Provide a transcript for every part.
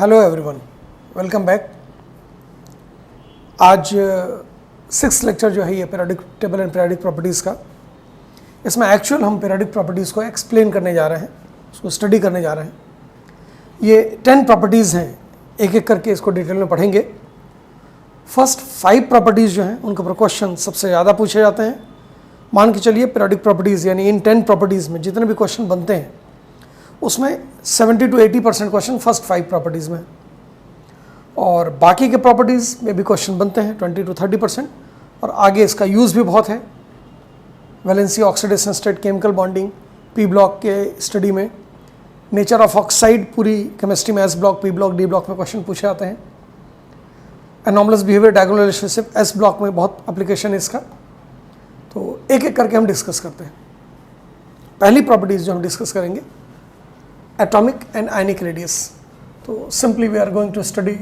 Hello everyone, welcome back. आज six lecture जो है ये periodic table and periodic properties का। इसमें एक्चुअल हम पीरियोडिक प्रॉपर्टीज़ को एक्सप्लेन करने जा रहे हैं, उसको स्टडी करने जा रहे हैं। ये 10 प्रॉपर्टीज़ हैं, एक एक करके इसको डिटेल में पढ़ेंगे। फर्स्ट 5 प्रॉपर्टीज़ जो हैं उनके ऊपर क्वेश्चन सबसे ज़्यादा पूछे जाते हैं। मान के चलिए पीरियोडिक प्रॉपर्टीज़ यानी इन 10 प्रॉपर्टीज़ में जितने भी क्वेश्चन बनते हैं उसमें 70 to 80% क्वेश्चन फर्स्ट 5 प्रॉपर्टीज़ में, और बाकी के प्रॉपर्टीज़ में भी क्वेश्चन बनते हैं 20 to 30%। और आगे इसका यूज़ भी बहुत है, valency oxidation state, chemical bonding, P block के स्टडी में, नेचर ऑफ ऑक्साइड पूरी केमिस्ट्री में, S block, P block, D block में क्वेश्चन पूछे जाते हैं। Anomalous behaviour, diagonal relationship, S block में बहुत एप्लीकेशन है इसका। तो एक एक करके हम डिस्कस करते हैं। पहली प्रॉपर्टीज़ जो हम डिस्कस करेंगे, atomic and ionic radius. तो simply we are going to study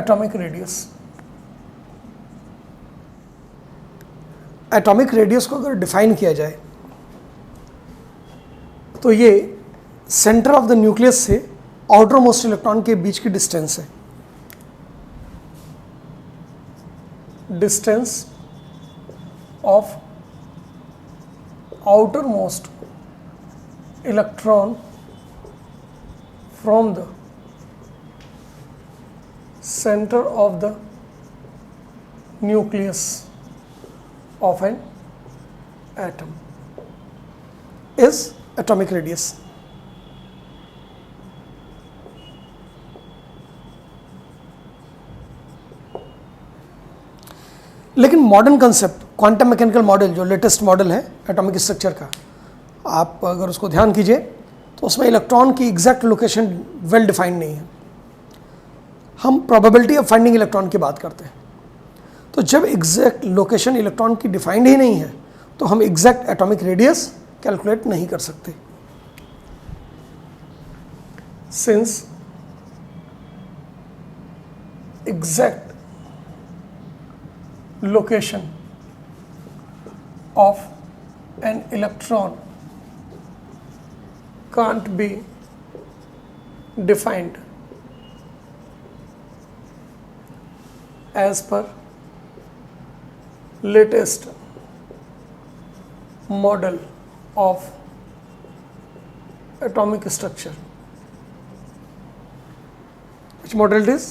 atomic radius. Atomic radius को अगर डिफाइन किया जाए तो ये सेंटर ऑफ द न्यूक्लियस से आउटर मोस्ट इलेक्ट्रॉन के बीच की डिस्टेंस है। Distance of outer most electron from the center of the nucleus of an atom is atomic radius. लेकिन modern concept quantum mechanical model जो लेटेस्ट मॉडल है atomic structure का, आप अगर उसको ध्यान कीजिए तो उसमें इलेक्ट्रॉन की एग्जैक्ट लोकेशन वेल डिफाइंड नहीं है। हम प्रोबेबिलिटी ऑफ फाइंडिंग इलेक्ट्रॉन की बात करते हैं। तो जब एग्जैक्ट लोकेशन इलेक्ट्रॉन की डिफाइंड ही नहीं है तो हम एग्जैक्ट एटॉमिक रेडियस कैलकुलेट नहीं कर सकते। Since exact location of an electron can't be defined as per latest model of atomic structure. Which model it is?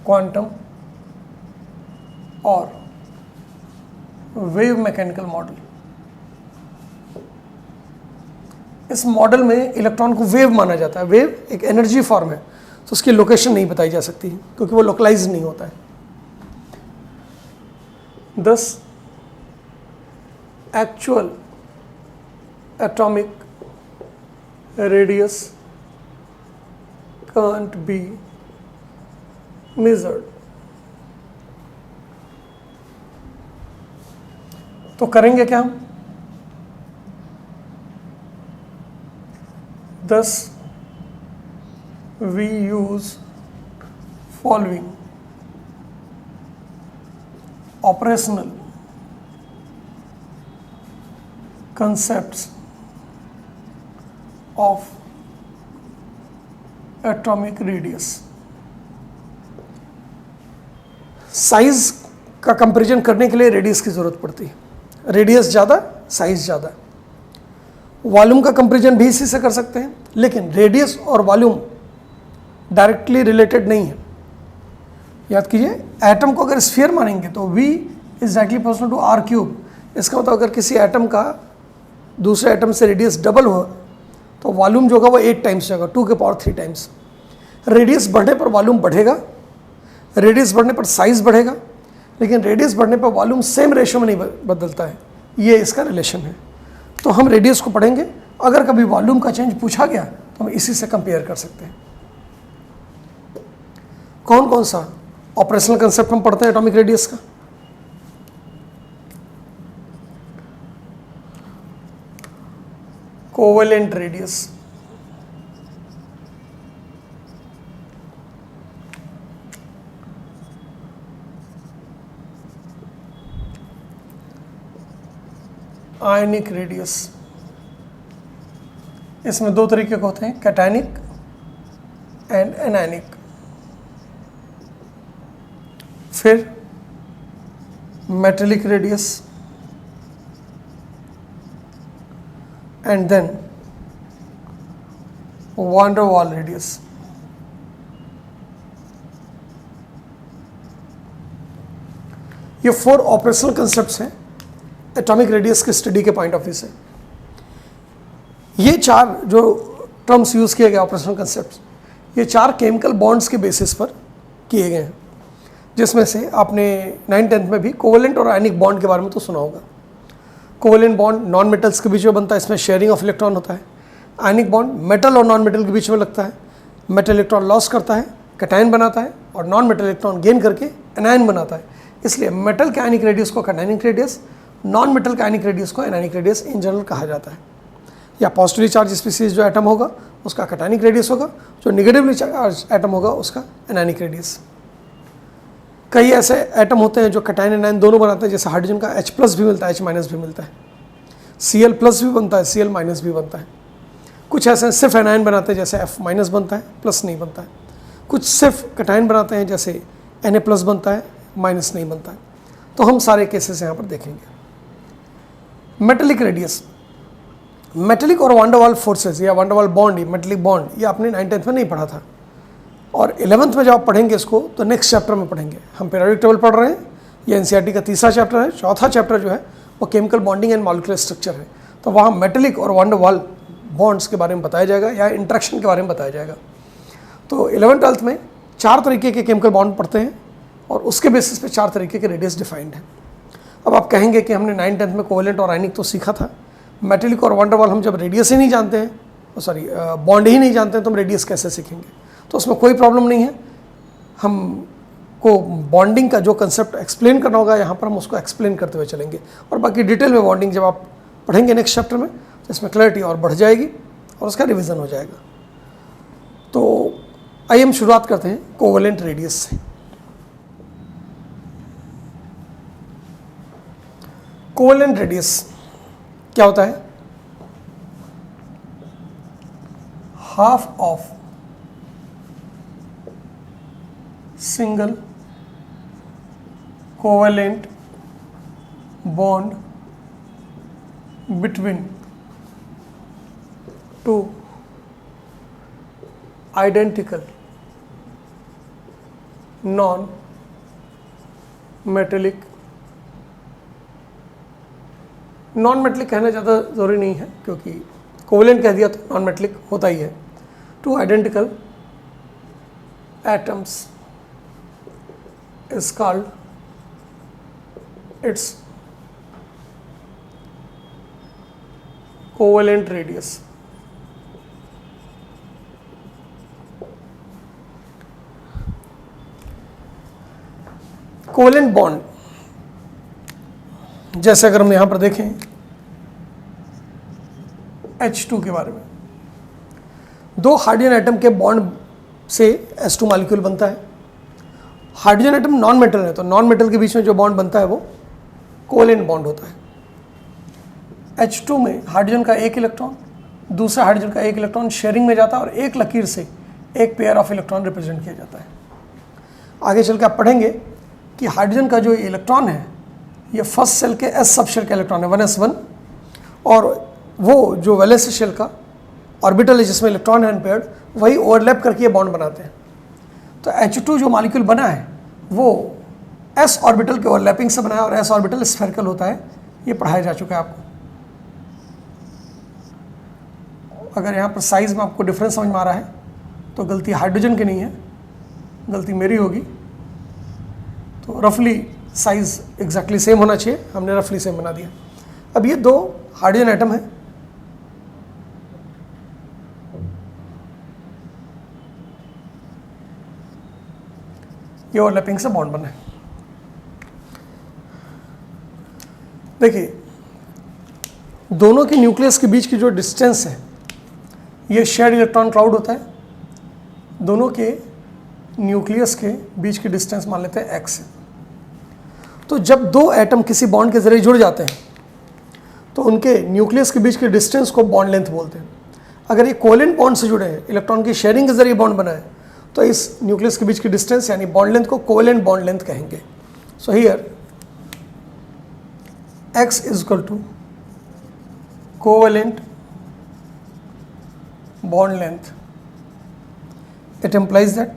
Quantum or wave mechanical model. इस model में electron को wave माना जाता है। Wave एक एनर्जी फॉर्म है, तो उसकी लोकेशन नहीं बताई जा सकती क्योंकि वो लोकलाइज नहीं होता है। दस actual atomic radius can't be measured. तो करेंगे क्या हम? Thus, we use following operational concepts of atomic radius. Size का कंपैरिजन करने के लिए रेडियस की जरूरत पड़ती है। रेडियस ज़्यादा, साइज ज़्यादा। वॉल्यूम का कंपैरिजन भी इसी से कर सकते हैं, लेकिन रेडियस और वॉल्यूम डायरेक्टली रिलेटेड नहीं है। याद कीजिए, एटम को अगर स्फीयर मानेंगे तो V is directly proportional to R cube. इसका मतलब अगर किसी एटम का दूसरे एटम से रेडियस डबल हो तो वॉल्यूम जो होगा वो 8 टाइम्स होगा, 2 के पावर 3 टाइम्स। रेडियस बढ़ने पर वॉल्यूम बढ़ेगा, रेडियस बढ़ने पर साइज बढ़ेगा, लेकिन रेडियस बढ़ने पर वॉल्यूम सेम रेशियो में नहीं बदलता है। ये इसका रिलेशन है। तो हम रेडियस को पढ़ेंगे, अगर कभी वॉल्यूम का चेंज पूछा गया तो हम इसी से कंपेयर कर सकते हैं। कौन कौन सा ऑपरेशनल कंसेप्ट हम पढ़ते हैं एटॉमिक रेडियस का? Covalent radius, ionic radius. इसमें दो तरीके के होते हैं, कैटायनिक एंड एनायनिक। फिर metallic radius and then van der Waals radius. ये 4 ऑपरेशनल कंसेप्ट्स हैं एटॉमिक रेडियस के स्टडी के पॉइंट ऑफ व्यू से। ये 4 जो टर्म्स यूज़ किए गए ऑपरेशनल कंसेप्ट्स, ये 4 केमिकल बॉन्ड्स के बेसिस पर किए गए हैं, जिसमें से आपने 9th-10th में भी कोवेलेंट और आयनिक बॉन्ड के बारे में तो सुना होगा। कोवेलेंट बॉन्ड नॉन मेटल्स के बीच में बनता है, इसमें शेयरिंग ऑफ इलेक्ट्रॉन होता है। आयनिक बॉन्ड मेटल और नॉन मेटल के बीच में लगता है, मेटल इलेक्ट्रॉन लॉस करता है, कैटायन बनाता है, और नॉन मेटल इलेक्ट्रॉन गेन करके एनायन बनाता है। इसलिए मेटल के आयनिक रेडियस को कैटायनिक रेडियस, नॉन मेटल के आयनिक रेडियस को एनायनिक रेडियस इन जनरल कहा जाता है। या पॉजिटिवली चार्ज स्पीसीज जो एटम होगा उसका कैटायनिक रेडियस होगा, जो निगेटिवली चार्ज एटम होगा उसका एनायनिक रेडियस। कई ऐसे एटम होते हैं जो कैटायन एनायन दोनों बनाते हैं, जैसे हाइड्रोजन का H+ भी मिलता है, H- भी मिलता है, Cl+ भी बनता है, Cl- भी बनता है। कुछ ऐसे सिर्फ एनायन बनाते हैं, जैसे F- बनता है, प्लस नहीं बनता है। कुछ सिर्फ कैटायन बनाते हैं, जैसे Na+ बनता है, माइनस नहीं बनता है। तो हम सारे केसेस यहाँ पर देखेंगे। मेटेलिक रेडियस, मेटेलिक और वान डेर वाल फोर्सेस या van der Waals bond, metallic bond, ये आपने 9th-10th में नहीं पढ़ा था, और 11th में जब आप पढ़ेंगे इसको तो नेक्स्ट चैप्टर में पढ़ेंगे। हम पीरियोडिक टेबल पढ़ रहे हैं, ये NCERT का 3रा चैप्टर है। 4था चैप्टर जो है वो chemical bonding and molecular structure है, तो वहाँ मेटेलिक और वान डेर वाल बॉन्ड्स के बारे में बताया जाएगा या इंटरेक्शन के बारे में बताया जाएगा। तो 11th-12th में 4 तरीके के केमिकल बॉन्ड पढ़ते हैं और उसके बेसिस पे 4 तरीके के रेडियस डिफाइंड है। अब आप कहेंगे कि हमने 9th-10th में कोवेलेंट और आयनिक तो सीखा था, मेटेलिक और वान डेर वाल हम जब रेडियस ही नहीं जानते हैं, बॉन्ड ही नहीं जानते हैं, तो हम रेडियस कैसे सीखेंगे? तो उसमें कोई प्रॉब्लम नहीं है। हमको बॉन्डिंग का जो कंसेप्ट एक्सप्लेन करना होगा यहाँ पर हम उसको एक्सप्लेन करते हुए चलेंगे, और बाकी डिटेल में बॉन्डिंग जब आप पढ़ेंगे नेक्स्ट चैप्टर में तो इसमें क्लैरिटी और बढ़ जाएगी और उसका रिवीजन हो जाएगा। तो आइए हम शुरुआत करते हैं कोवेलेंट रेडियस से। कोवेलेंट रेडियस क्या होता है? Half of single covalent bond between 2 identical non metallic, non metallic कहना ज़्यादा ज़रूरी नहीं है क्योंकि कोवेलेंट कह दिया तो नॉन मेटेलिक होता ही है। 2 identical atoms is called its covalent radius. Covalent bond, जैसे अगर हम यहां पर देखें H2 के बारे में, 2 हाइड्रोजन एटम के बॉन्ड से H2 मॉलिक्यूल बनता है। हाइड्रोजन एटम नॉन मेटल है, तो नॉन मेटल के बीच में जो बॉन्ड बनता है वो कोवेलेंट बॉन्ड होता है। H2 में हाइड्रोजन का 1 इलेक्ट्रॉन दूसरा हाइड्रोजन का 1 इलेक्ट्रॉन शेयरिंग में जाता है और एक लकीर से एक पेयर ऑफ इलेक्ट्रॉन रिप्रेजेंट किया जाता है। आगे चल के आप पढ़ेंगे कि हाइड्रोजन का जो इलेक्ट्रॉन है ये फर्स्ट सेल के S सब शेल का इलेक्ट्रॉन है 1s1, और वो जो वैलेंस शेल का ऑर्बिटल है जिसमें इलेक्ट्रॉन है अनपेयर्ड, वही ओवरलैप करके ये बॉन्ड बनाते हैं। तो H2 जो मॉलिक्यूल बना है वो S ऑर्बिटल के ओवरलैपिंग से बना है और S ऑर्बिटल स्फेरिकल होता है, ये पढ़ाया जा चुका है आपको। अगर यहाँ पर साइज़ में आपको डिफरेंस समझ में आ रहा है तो गलती हाइड्रोजन की नहीं है, गलती मेरी होगी। तो रफली साइज़ एग्जैक्टली सेम होना चाहिए, हमने रफली सेम बना दिया। अब ये 2 हाइड्रोजन एटम है, ये ओवरलैपिंग से बॉन्ड बना है। देखिए दोनों के न्यूक्लियस के बीच की जो डिस्टेंस है ये शेयर्ड इलेक्ट्रॉन क्लाउड होता है। दोनों के न्यूक्लियस के बीच की डिस्टेंस मान लेते हैं x है। तो जब 2 एटम किसी बॉन्ड के जरिए जुड़ जाते हैं तो उनके न्यूक्लियस के बीच की डिस्टेंस को बॉन्ड लेंथ बोलते हैं। अगर ये कोवेलेंट बॉन्ड से जुड़े हैं, इलेक्ट्रॉन की शेयरिंग के जरिए बॉन्ड बना है, तो इस न्यूक्लियस के बीच की डिस्टेंस यानी बॉन्ड लेंथ को कोवेलेंट बॉन्ड लेंथ कहेंगे। So here x is equal to covalent bond length. It implies that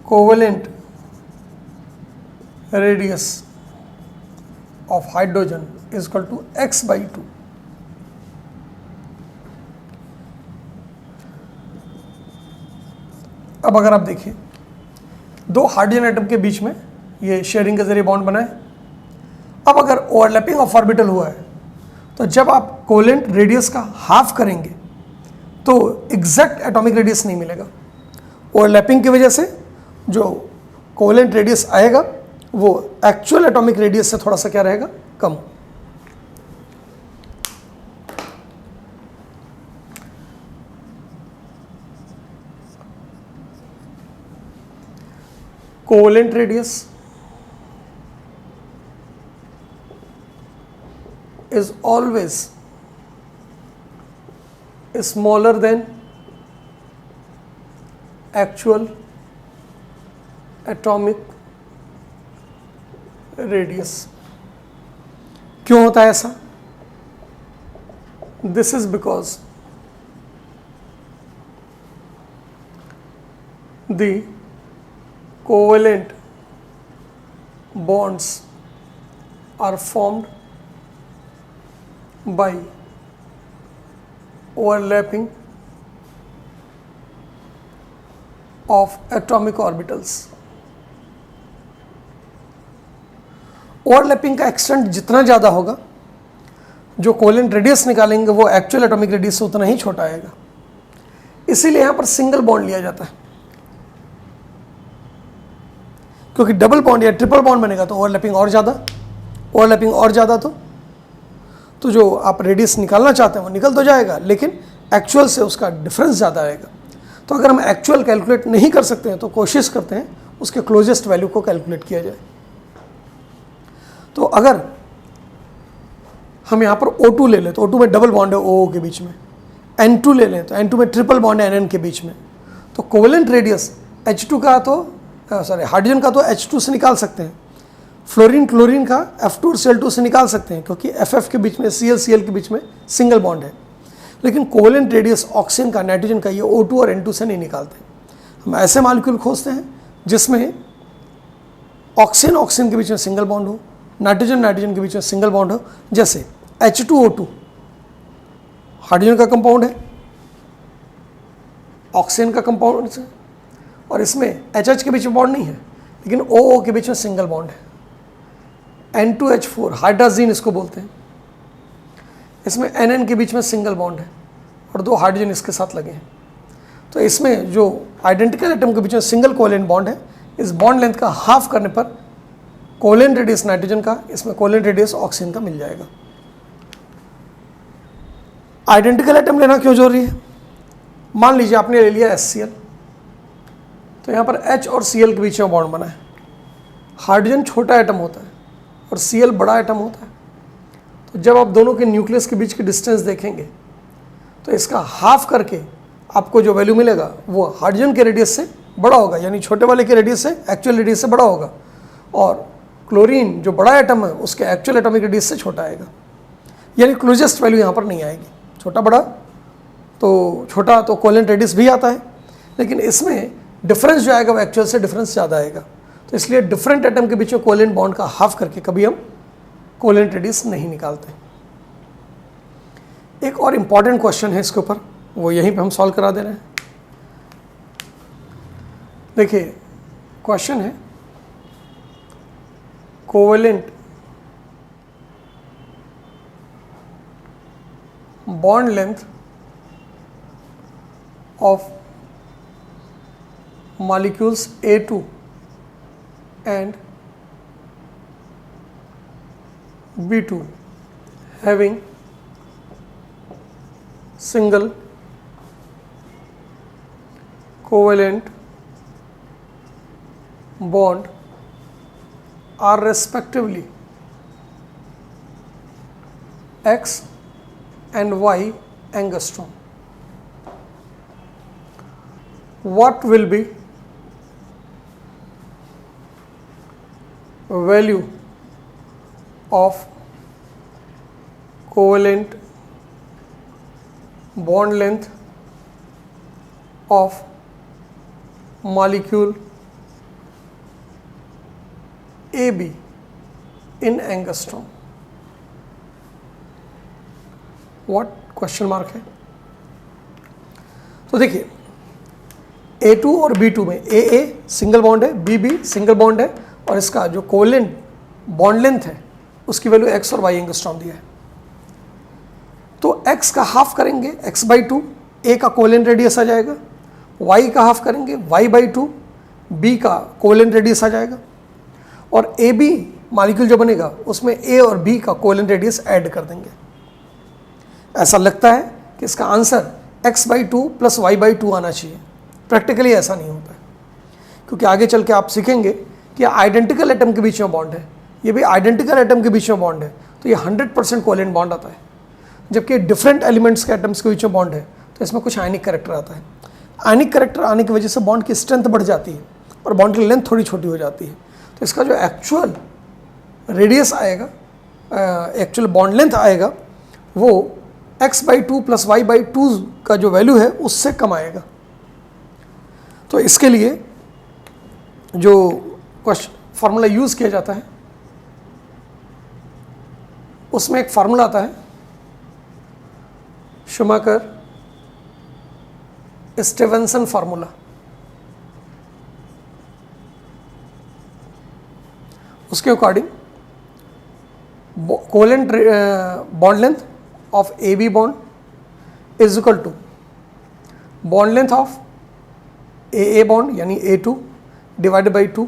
covalent radius of hydrogen is equal to x by 2. अब अगर आप देखिए दो हाइड्रोजन एटम के बीच में ये शेयरिंग के जरिए बॉन्ड बना है। अब अगर ओवरलैपिंग ऑफ ऑर्बिटल हुआ है तो जब आप कोवेलेंट रेडियस का हाफ करेंगे तो एग्जैक्ट एटॉमिक रेडियस नहीं मिलेगा। ओवरलैपिंग की वजह से जो कोवेलेंट रेडियस आएगा वो एक्चुअल एटॉमिक रेडियस से थोड़ा सा क्या रहेगा, कम। Covalent radius is always smaller than actual atomic radius. क्यों होता है ऐसा? This is because the covalent bonds are formed by overlapping of atomic orbitals. Overlapping का एक्सटेंट जितना ज़्यादा होगा जो कोवेलेंट रेडियस निकालेंगे वो एक्चुअल एटॉमिक रेडियस से उतना ही छोटा आएगा। इसीलिए यहाँ पर सिंगल बॉन्ड लिया जाता है, क्योंकि डबल बॉन्ड या ट्रिपल बॉन्ड बनेगा तो ओवरलैपिंग और ज़्यादा तो जो आप रेडियस निकालना चाहते हैं वो निकल तो जाएगा, लेकिन एक्चुअल से उसका डिफरेंस ज़्यादा आएगा। तो अगर हम एक्चुअल कैलकुलेट नहीं कर सकते हैं तो कोशिश करते हैं उसके क्लोजेस्ट वैल्यू को कैलकुलेट किया जाए। तो अगर हम यहाँ पर O2 ले लें तो O2 में डबल बॉन्ड है OO के बीच में, N2 ले लें तो N2 में ट्रिपल बॉन्ड है NN के बीच में, तो कोवेलेंट रेडियस H2 का तो हाइड्रोजन का तो H2 से निकाल सकते हैं, फ्लोरीन क्लोरीन का F2 और Cl2 से निकाल सकते हैं क्योंकि FF के बीच में Cl के बीच में सिंगल बॉन्ड है। लेकिन कोवेलेंट रेडियस ऑक्सीजन का, नाइट्रोजन का ये O2 और N2 से नहीं निकालते। हम ऐसे मॉलिक्यूल खोजते हैं जिसमें ऑक्सीजन के बीच में सिंगल बॉन्ड हो, नाइट्रोजन के बीच में सिंगल बॉन्ड हो। जैसे H2O2 हाइड्रोजन का कंपाउंड है, ऑक्सीजन का कंपाउंड है, और इसमें HH के बीच में बॉन्ड नहीं है, लेकिन OO के बीच में सिंगल बॉन्ड है। N2H4 हाइड्राजीन इसको बोलते हैं, इसमें NN के बीच में सिंगल बॉन्ड है और दो हाइड्रोजन इसके साथ लगे हैं। तो इसमें जो आइडेंटिकल एटम के बीच में सिंगल कोवेलेंट बॉन्ड है, इस बॉन्ड लेंथ का हाफ करने पर कोवेलेंट रेडियस नाइट्रोजन का, इसमें कोवेलेंट रेडियस ऑक्सीजन का मिल जाएगा। आइडेंटिकल एटम लेना क्यों जरूरी है? मान लीजिए आपने ले लिया HCl, तो यहाँ पर H और Cl के बीच में बॉन्ड बना है। हाइड्रोजन छोटा एटम होता है और Cl बड़ा एटम होता है, तो जब आप दोनों के न्यूक्लियस के बीच की डिस्टेंस देखेंगे तो इसका हाफ करके आपको जो वैल्यू मिलेगा वो हाइड्रोजन के रेडियस से बड़ा होगा, यानी छोटे वाले के रेडियस से, एक्चुअल रेडियस से बड़ा होगा, और क्लोरीन जो बड़ा एटम है उसके एक्चुअल एटॉमिक रेडियस से छोटा आएगा। यानी क्लोजेस्ट वैल्यू यहाँ पर नहीं आएगी। छोटा तो कोवेलेंट रेडियस भी आता है, लेकिन इसमें डिफरेंस जो आएगा वो एक्चुअल से डिफरेंस ज़्यादा आएगा। तो इसलिए डिफरेंट एटम के बीच में कोवेलेंट बॉन्ड का हाफ करके कभी हम कोवेलेंट रेडियस नहीं निकालते। एक और इम्पॉर्टेंट क्वेश्चन है इसके ऊपर, वो यहीं पे हम सॉल्व करा दे रहे हैं। देखिए क्वेश्चन है, covalent bond length of molecules A2 and B2 having single covalent bond are respectively X and Y angstrom. what will be value of covalent bond length of molecule AB in angstrom? What question mark है। तो देखिए A2 और B2 में AA single bond है, BB single bond है, और इसका जो कोवेलेंट बॉन्ड लेंथ है उसकी वैल्यू x और y एंगस्ट्रॉम दिया है। तो x का हाफ करेंगे x/2, A का कोवेलेंट रेडियस आ जाएगा, y का हाफ करेंगे y/2, B का कोवेलेंट रेडियस आ जाएगा, और AB मॉलिक्यूल जो बनेगा उसमें A और B का कोवेलेंट रेडियस ऐड कर देंगे। ऐसा लगता है कि इसका आंसर x/2 प्लस y/2 आना चाहिए। प्रैक्टिकली ऐसा नहीं होता है, क्योंकि आगे चल के आप सीखेंगे कि आइडेंटिकल एटम के बीच में बॉन्ड है, ये भी आइडेंटिकल एटम के बीच में बॉन्ड है, तो ये 100% कोवेलेंट बॉन्ड आता है। जबकि डिफरेंट एलिमेंट्स के एटम्स के बीच में बॉन्ड है तो इसमें कुछ आयनिक कैरेक्टर आता है। आयनिक कैरेक्टर आने की वजह से बॉन्ड की स्ट्रेंथ बढ़ जाती है और बॉन्ड की लेंथ थोड़ी छोटी हो जाती है। तो इसका जो एक्चुअल रेडियस आएगा, एक्चुअल बॉन्ड लेंथ आएगा, वो x/2 प्लस y/2 का जो वैल्यू है उससे कम आएगा। तो इसके लिए जो फार्मूला यूज़ किया जाता है उसमें एक फार्मूला आता है शूमाकर स्टीवेंसन फार्मूला। उसके according covalent bond length of AB bond is equal to bond length of AA bond यानी A2 divided by 2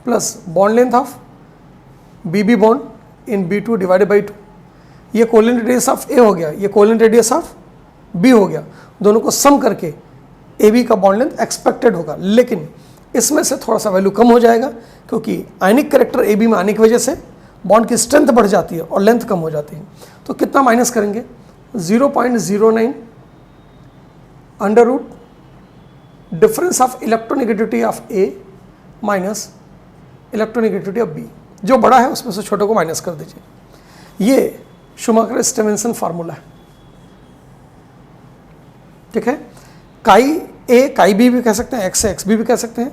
plus bond length of BB bond in B2 divided by 2। ये covalent radius of A हो गया, ये covalent radius of B हो गया, दोनों को सम करके AB का बॉन्ड लेंथ एक्सपेक्टेड होगा। लेकिन इसमें से थोड़ा सा वैल्यू कम हो जाएगा क्योंकि आयनिक कैरेक्टर AB में आने की वजह से बॉन्ड की स्ट्रेंथ बढ़ जाती है और लेंथ कम हो जाती है। तो कितना माइनस करेंगे? 0.09 under root difference of electronegativity of A minus electronegativity of B। जो बड़ा है उसमें से छोटे को माइनस कर दीजिए। ये शूमाकर स्टीवेंसन फार्मूला है, ठीक है। काई A काई B भी कह सकते हैं, x से XB भी कह सकते हैं।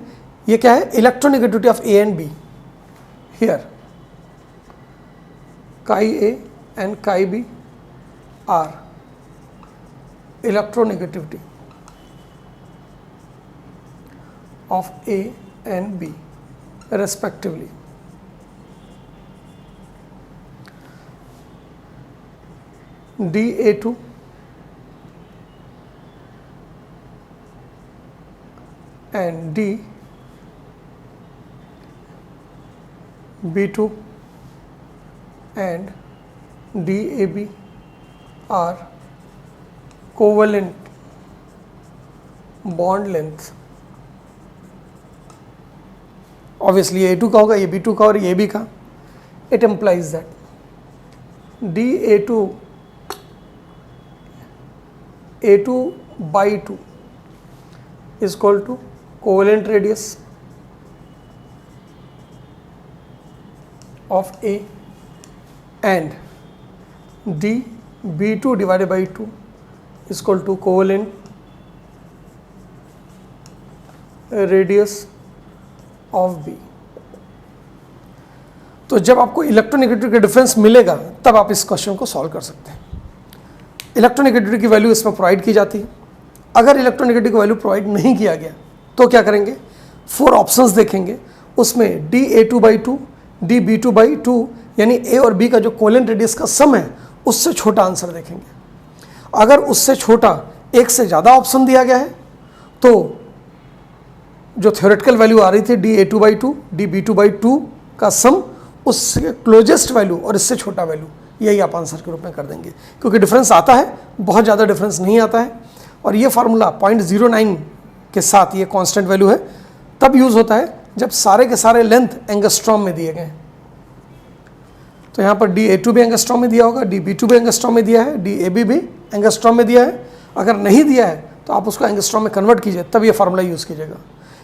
ये क्या है? Electronegativity of A and B। Here chi A and chi B are electronegativity of A and B respectively। dA2 and dB2 and DAB are covalent bond length। Obviously A2 का होगा, ये B2 का और ये AB का। It implies that dA2 A2/2 is equal to covalent radius of A and dB2 divided by 2 is equal to covalent radius of B। तो जब आपको इलेक्ट्रोनेगेटिविटी का डिफरेंस मिलेगा तब आप इस क्वेश्चन को सॉल्व कर सकते हैं। इलेक्ट्रोनेगेटिविटी की वैल्यू इसमें प्रोवाइड की जाती है। अगर इलेक्ट्रोनेगेटिविटी की वैल्यू प्रोवाइड नहीं किया गया तो क्या करेंगे? 4 ऑप्शंस देखेंगे, उसमें dA2/2 dB2/2 यानी A और B का जो कोवेलेंट रेडियस का सम है उससे छोटा आंसर देखेंगे। अगर उससे छोटा एक से ज़्यादा ऑप्शन दिया गया है तो जो थ्योरेटिकल वैल्यू आ रही थी dA2/2 dB2/2 का सम, उससे क्लोजेस्ट वैल्यू और इससे छोटा वैल्यू, यही आप आंसर के रूप में कर देंगे। क्योंकि डिफरेंस आता है, बहुत ज़्यादा डिफरेंस नहीं आता है। और ये फार्मूला 0.09 के साथ, ये कांस्टेंट वैल्यू है, तब यूज़ होता है जब सारे के सारे लेंथ एंगस्ट्रॉम में दिए गए हैं। तो यहाँ पर dA2 भी एंगस्ट्रॉम में दिया होगा, dB2 भी एंगस्ट्रॉम में दिया है, dAB भी एंगस्ट्रॉम में दिया है। अगर नहीं दिया है तो आप उसको एंगस्ट्रॉम में कन्वर्ट कीजिए, तब ये फार्मूला यूज़ कीजिएगा।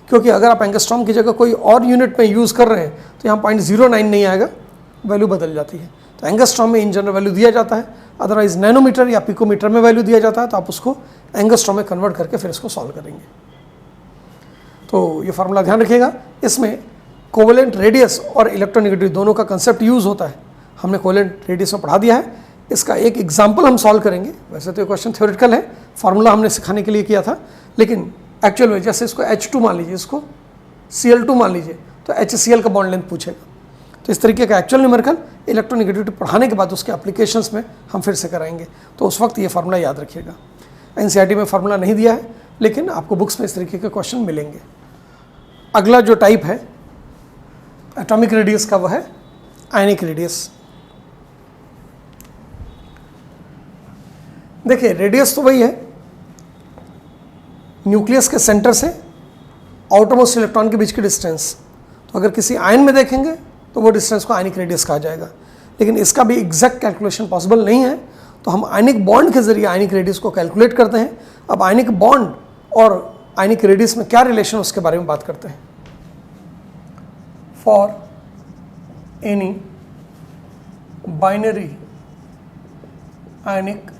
क्योंकि अगर आप एंगस्ट्रॉम की जगह कोई और यूनिट में यूज़ कर रहे हैं तो यहाँ 0.09 नहीं आएगा, वैल्यू बदल जाती है। तो एंगस्ट्रॉम में इन जनरल वैल्यू दिया जाता है, अदरवाइज नैनोमीटर या पिकोमीटर में वैल्यू दिया जाता है, तो आप उसको एंगस्ट्रॉम में कन्वर्ट करके फिर इसको सॉल्व करेंगे। तो ये फार्मूला ध्यान रखिएगा। इसमें कोवेलेंट रेडियस और इलेक्ट्रोनेगेटिव दोनों का कंसेप्ट यूज़ होता है। हमने कोवेलेंट रेडियस में पढ़ा दिया है, इसका एक एग्जाम्पल हम सॉल्व करेंगे। वैसे तो ये क्वेश्चन थ्योरेटिकल है, फार्मूला हमने सिखाने के लिए किया था, लेकिन एक्चुअल में जैसे इसको H2 मान लीजिए, इसको Cl2 मान लीजिए, तो HCl का बॉन्ड लेंथ पूछेगा। तो इस तरीके का एक्चुअल न्यूमेरिकल इलेक्ट्रोनेगेटिविटी पढ़ाने के बाद उसके एप्लीकेशंस में हम फिर से कराएंगे। तो उस वक्त ये फार्मूला याद रखिएगा। NCERT में फार्मूला नहीं दिया है, लेकिन आपको बुक्स में इस तरीके के क्वेश्चन मिलेंगे। अगला जो टाइप है एटॉमिक रेडियस का, वह है आयनिक रेडियस। देखिए, रेडियस तो वही है न्यूक्लियस के सेंटर से आउटरमोस्ट इलेक्ट्रॉन के बीच की डिस्टेंस। तो अगर किसी आयन में देखेंगे तो वो डिस्टेंस को आयनिक रेडियस कहा जाएगा, लेकिन इसका भी एग्जैक्ट कैलकुलेशन पॉसिबल नहीं है। तो हम आयनिक बॉन्ड के जरिए आयनिक रेडियस को कैलकुलेट करते हैं। अब आयनिक बॉन्ड और आयनिक रेडियस में क्या रिलेशन, उसके बारे में बात करते हैं। For any binary ionic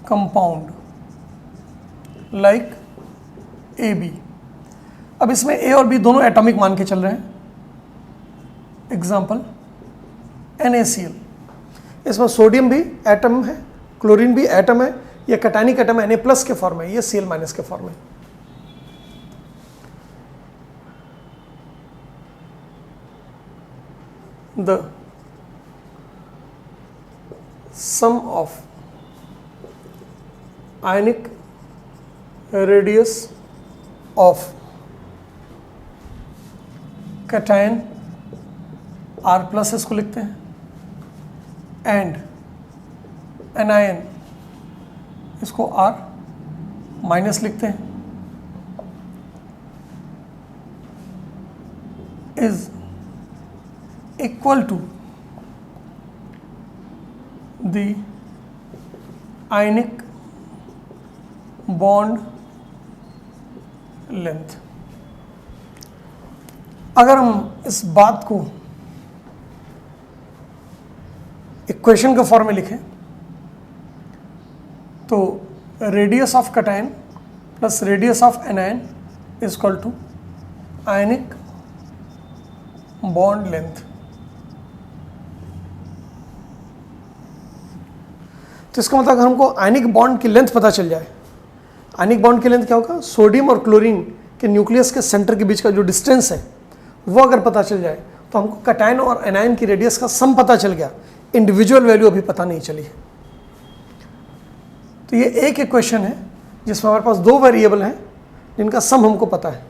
compound like AB। अब इसमें A और B दोनों एटॉमिक मान के चल रहे हैं। एग्जाम्पल NaCl, इसमें सोडियम भी एटम है, क्लोरीन भी एटम है, ये कैटायनिक एटम Na+ के फॉर्म है, ये Cl- के फॉर्म है। The sum of ionic radius of cation R+ इसको लिखते हैं, एंड एनायन इसको R- लिखते हैं, is equal to the ionic bond length. अगर हम इस बात को इक्वेशन के फॉर्म में लिखें तो radius of cation plus radius of anion is equal to ionic bond length. तो इसका मतलब अगर हमको आयनिक बॉन्ड की लेंथ पता चल जाए, आयनिक बॉन्ड की लेंथ क्या होगा, सोडियम और क्लोरीन के न्यूक्लियस के सेंटर के बीच का जो डिस्टेंस है वो अगर पता चल जाए, तो हमको कैटायन और एनायन की रेडियस का सम पता चल गया, इंडिविजुअल वैल्यू अभी पता नहीं चली है। तो ये एक इक्वेशन है जिसमें हमारे पास दो वेरिएबल हैं जिनका सम हमको पता है।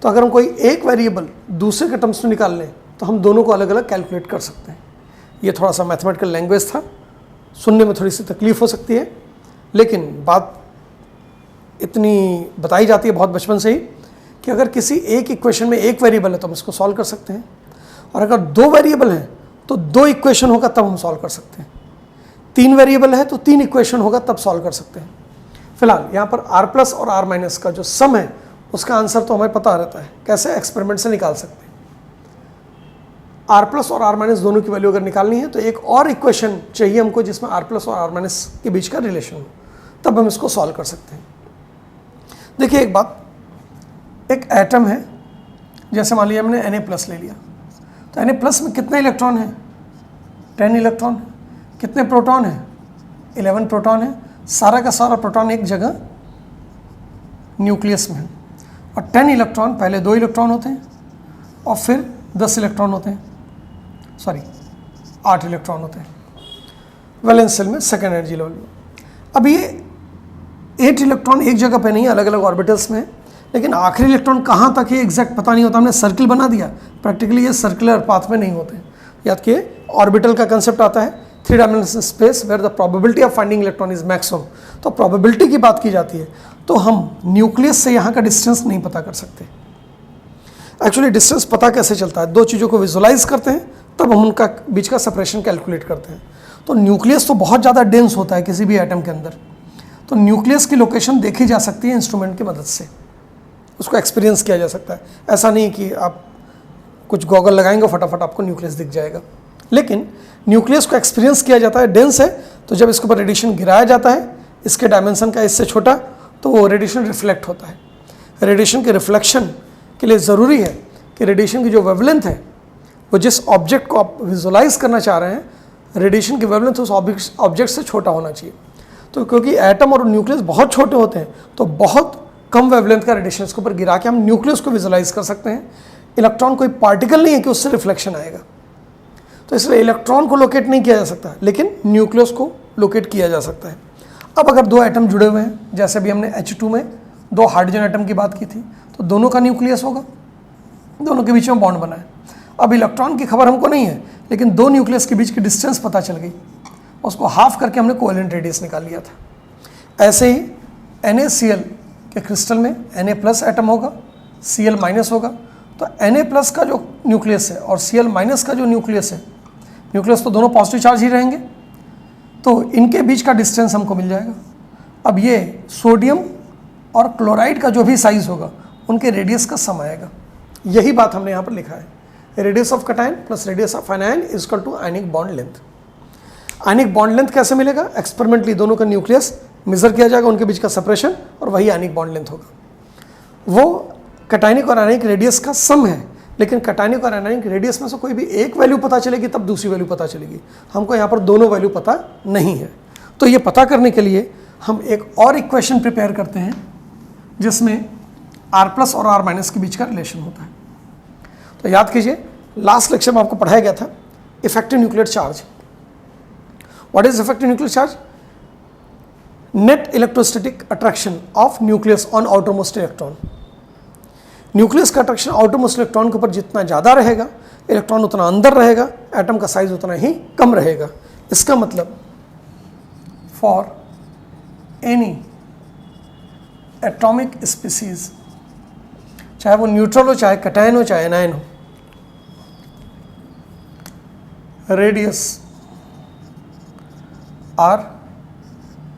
तो अगर हम कोई एक वेरिएबल दूसरे के टर्म्स में निकाल लें तो हम दोनों को अलग अलग कैलकुलेट कर सकते हैं। ये थोड़ा सा मैथमेटिकल लैंग्वेज था, सुनने में थोड़ी सी तकलीफ हो सकती है, लेकिन बात इतनी बताई जाती है बहुत बचपन से ही कि अगर किसी एक इक्वेशन में एक वेरिएबल है तो हम इसको सॉल्व कर सकते हैं, और अगर दो वेरिएबल हैं तो दो इक्वेशन होगा तब हम सॉल्व कर सकते हैं, तीन वेरिएबल है तो तीन इक्वेशन होगा तब सॉल्व कर सकते हैं। फिलहाल यहाँ पर R+ और R- का जो सम है उसका आंसर तो हमें पता रहता है, कैसे एक्सपेरिमेंट से निकाल सकते हैं। R+ और R- दोनों की वैल्यू अगर निकालनी है तो एक और इक्वेशन चाहिए हमको जिसमें R+ और R- के बीच का रिलेशन हो, तब हम इसको सॉल्व कर सकते हैं। देखिए एक बात, एक एटम है, जैसे मान लिया हमने Na+ ले लिया, तो Na+ में कितने इलेक्ट्रॉन हैं, 10 इलेक्ट्रॉन। कितने प्रोटॉन हैं, 11 प्रोटॉन है। सारा का सारा प्रोटॉन एक जगह न्यूक्लियस में है, और 10 इलेक्ट्रॉन, पहले 2 इलेक्ट्रॉन होते हैं और फिर 10 इलेक्ट्रॉन होते हैं, 8 इलेक्ट्रॉन होते हैं वैलेंस शेल में सेकेंड एनर्जी लेवल में। अब ये 8 इलेक्ट्रॉन एक जगह पे नहीं, अलग अलग ऑर्बिटल्स में है, लेकिन आखिरी इलेक्ट्रॉन कहाँ तक है एग्जैक्ट पता नहीं होता। हमने सर्किल बना दिया, प्रैक्टिकली ये सर्कुलर पाथ में नहीं होते। याद किए, ऑर्बिटल का कंसेप्ट आता है 3 dimensional space where the probability of finding electron is maximum. तो प्रोबेबिलिटी की बात की जाती है, तो हम न्यूक्लियस से यहाँ का डिस्टेंस नहीं पता कर सकते। एक्चुअली डिस्टेंस पता कैसे चलता है, दो चीज़ों को विजुलाइज करते हैं तब हम उनका बीच का सेपरेशन कैलकुलेट करते हैं। तो न्यूक्लियस तो बहुत ज़्यादा डेंस होता है किसी भी एटम के अंदर, तो न्यूक्लियस की लोकेशन देखी जा सकती है इंस्ट्रूमेंट की मदद से, उसको एक्सपीरियंस किया जा सकता है। ऐसा नहीं कि आप कुछ गॉगल लगाएंगे फटाफट आपको न्यूक्लियस दिख जाएगा, लेकिन न्यूक्लियस को एक्सपीरियंस किया जाता है। डेंस है तो जब इसके ऊपर रेडिएशन गिराया जाता है, इसके डायमेंशन का इससे छोटा, तो वो रेडिएशन रिफ्लेक्ट होता है। रेडिएशन के रिफ्लेक्शन के लिए ज़रूरी है कि रेडिएशन की जो वेवलेंथ है वो जिस ऑब्जेक्ट को आप विजुलाइज करना चाह रहे हैं, रेडिएशन की वेवलेंथ उस ऑब्जेक्ट से छोटा होना चाहिए। तो क्योंकि एटम और न्यूक्लियस बहुत छोटे होते हैं, तो बहुत कम वेवलेंथ का रेडिएशन इसके ऊपर गिरा के हम न्यूक्लियस को विजुलाइज कर सकते हैं। इलेक्ट्रॉन कोई पार्टिकल नहीं है कि उससे रिफ्लेक्शन आएगा, तो इसलिए इलेक्ट्रॉन को लोकेट नहीं किया जा सकता, लेकिन न्यूक्लियस को लोकेट किया जा सकता है। अब अगर दो एटम जुड़े हुए हैं, जैसे अभी हमने H2 में दो हाइड्रोजन एटम की बात की थी, तो दोनों का न्यूक्लियस होगा, दोनों के बीच में बॉन्ड बना है। अब इलेक्ट्रॉन की खबर हमको नहीं है, लेकिन दो न्यूक्लियस के बीच की डिस्टेंस पता चल गई, उसको हाफ करके हमने कोवेलेंट रेडियस निकाल लिया था। ऐसे ही NaCl के क्रिस्टल में Na+ एटम होगा, Cl- होगा, तो Na+ का जो न्यूक्लियस है और Cl- का जो न्यूक्लियस है, न्यूक्लियस तो दोनों पॉजिटिव चार्ज ही रहेंगे, तो इनके बीच का डिस्टेंस हमको मिल जाएगा। अब ये सोडियम और क्लोराइड का जो भी साइज होगा उनके रेडियस का सम आएगा। यही बात हमने यहाँ पर लिखा है, radius of cation plus radius of anion is equal to ionic bond length. Ionic bond length कैसे मिलेगा? एक्सपेरिमेंटली दोनों का न्यूक्लियस मेजर किया जाएगा, उनके बीच का सेपरेशन, और वही आयनिक बॉन्ड लेंथ होगा। वो कटायनिक और आयनिक रेडियस का सम है, लेकिन कटायनिक और आयनिक रेडियस में से कोई भी एक वैल्यू पता चलेगी तब दूसरी वैल्यू पता चलेगी। हमको यहाँ पर दोनों वैल्यू पता नहीं है, तो ये पता करने के लिए हम एक और इक्वेशन प्रिपेयर करते हैं जिसमें R+ और R- के बीच का रिलेशन होता है। तो याद कीजिए, लास्ट लेक्चर में आपको पढ़ाया गया था effective nuclear charge. What is effective nuclear charge? Net electrostatic attraction of nucleus on outermost electron. Nucleus का अट्रैक्शन आउटरमोस्ट इलेक्ट्रॉन के ऊपर जितना ज़्यादा रहेगा, इलेक्ट्रॉन उतना अंदर रहेगा, एटम का साइज उतना ही कम रहेगा। इसका मतलब फॉर एनी एटॉमिक स्पीसीज, चाहे वो न्यूट्रल हो, चाहे कटायन हो, चाहे एनायन हो, radius R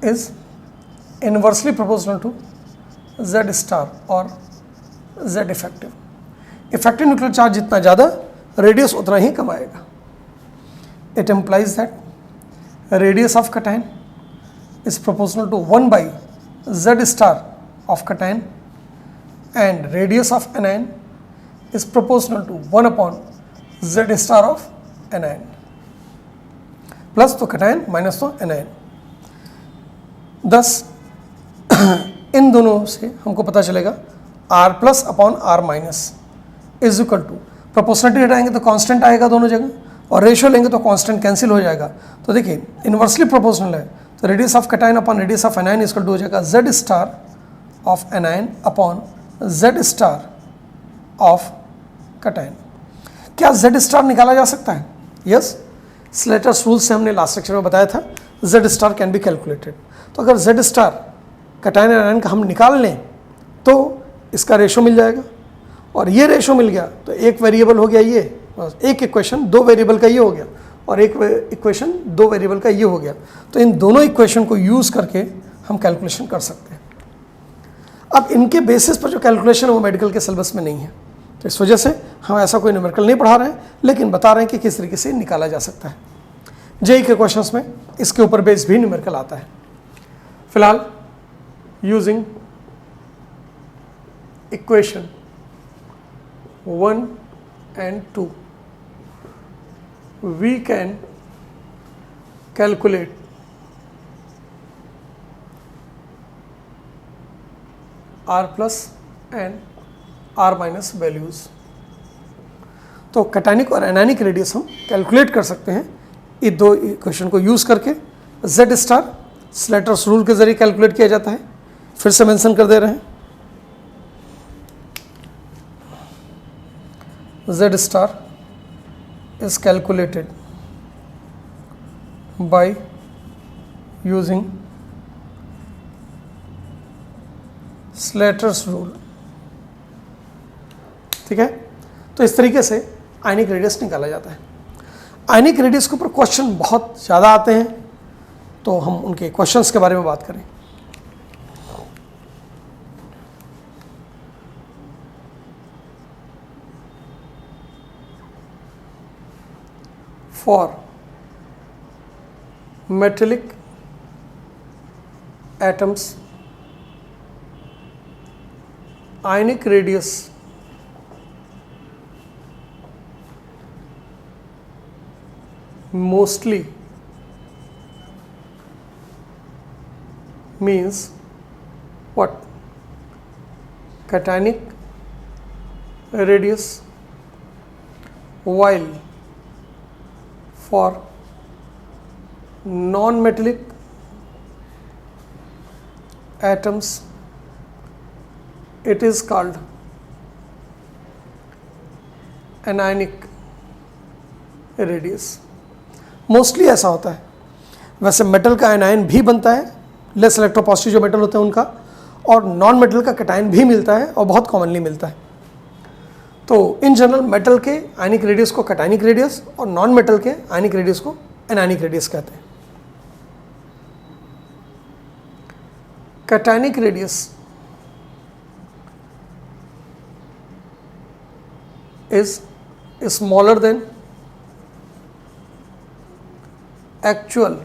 is inversely proportional to Z* और Z effective। Effective nuclear charge जितना ज़्यादा, रेडियस उतना ही कम आएगा। It implies that radius of cation is proportional to 1/Z* of cation and radius of anion is proportional to 1/Z* of anion। Plus तो cation, minus तो anion. दस इन दोनों से हमको पता चलेगा R+ upon R- is equal to, proportionality हटाएंगे तो कांस्टेंट आएगा दोनों जगह, और रेशियो लेंगे तो कांस्टेंट कैंसिल हो जाएगा। तो देखिए इन्वर्सली प्रोपोर्शनल है, तो radius of cation upon radius of anion equal to हो जाएगा Z* of anion upon Z* of cation. क्या Z* निकाला जा सकता है? यस, स्लेटर्स रूल से हमने लास्ट लेक्चर में बताया था Z* कैन बी कैलकुलेटेड। तो अगर Z* कटायन एनायन का हम निकाल लें तो इसका रेशो मिल जाएगा, और ये रेशो मिल गया तो एक वेरिएबल हो गया ये, एक इक्वेशन दो वेरिएबल का ये हो गया, और एक इक्वेशन दो वेरिएबल का ये हो गया। तो इन दोनों इक्वेशन को यूज़ करके हम कैलकुलेशन कर सकते हैं। अब इनके बेसिस पर जो कैलकुलेशन है वो मेडिकल के सिलेबस में नहीं है, तो इस वजह से हम ऐसा कोई न्यूमेरिकल नहीं पढ़ा रहे हैं, लेकिन बता रहे हैं कि किस तरीके से निकाला जा सकता है। जेईई के क्वेश्चंस में इसके ऊपर बेस भी न्यूमेरिकल आता है। फिलहाल using equation 1 and 2 we can calculate R+ and R- values. तो कटायनिक और एनायनिक रेडियस हम कैलकुलेट कर सकते हैं ये दो इक्वेशन को यूज़ करके। Z* स्लेटर्स रूल के ज़रिए कैलकुलेट किया जाता है, फिर से मेंशन कर दे रहे हैं। Z* is calculated by using Slater's rule। ठीक है, तो इस तरीके से आयनिक रेडियस निकाला जाता है। आयनिक रेडियस के ऊपर क्वेश्चन बहुत ज़्यादा आते हैं, तो हम उनके क्वेश्चंस के बारे में बात करें। for metallic atoms, ionic radius mostly means what? Cationic radius, while for non-metallic atoms it is called anionic radius. Mostly ऐसा होता है। वैसे मेटल का एनायन भी बनता है, लेस इलेक्ट्रोपॉजिटिव जो मेटल होते हैं उनका, और नॉन मेटल का कैटायन भी मिलता है और बहुत कॉमनली मिलता है। तो इन जनरल मेटल के आयनिक रेडियस को कैटायनिक रेडियस और नॉन मेटल के आयनिक रेडियस को एनायनिक रेडियस कहते हैं। Cationic radius is smaller than actual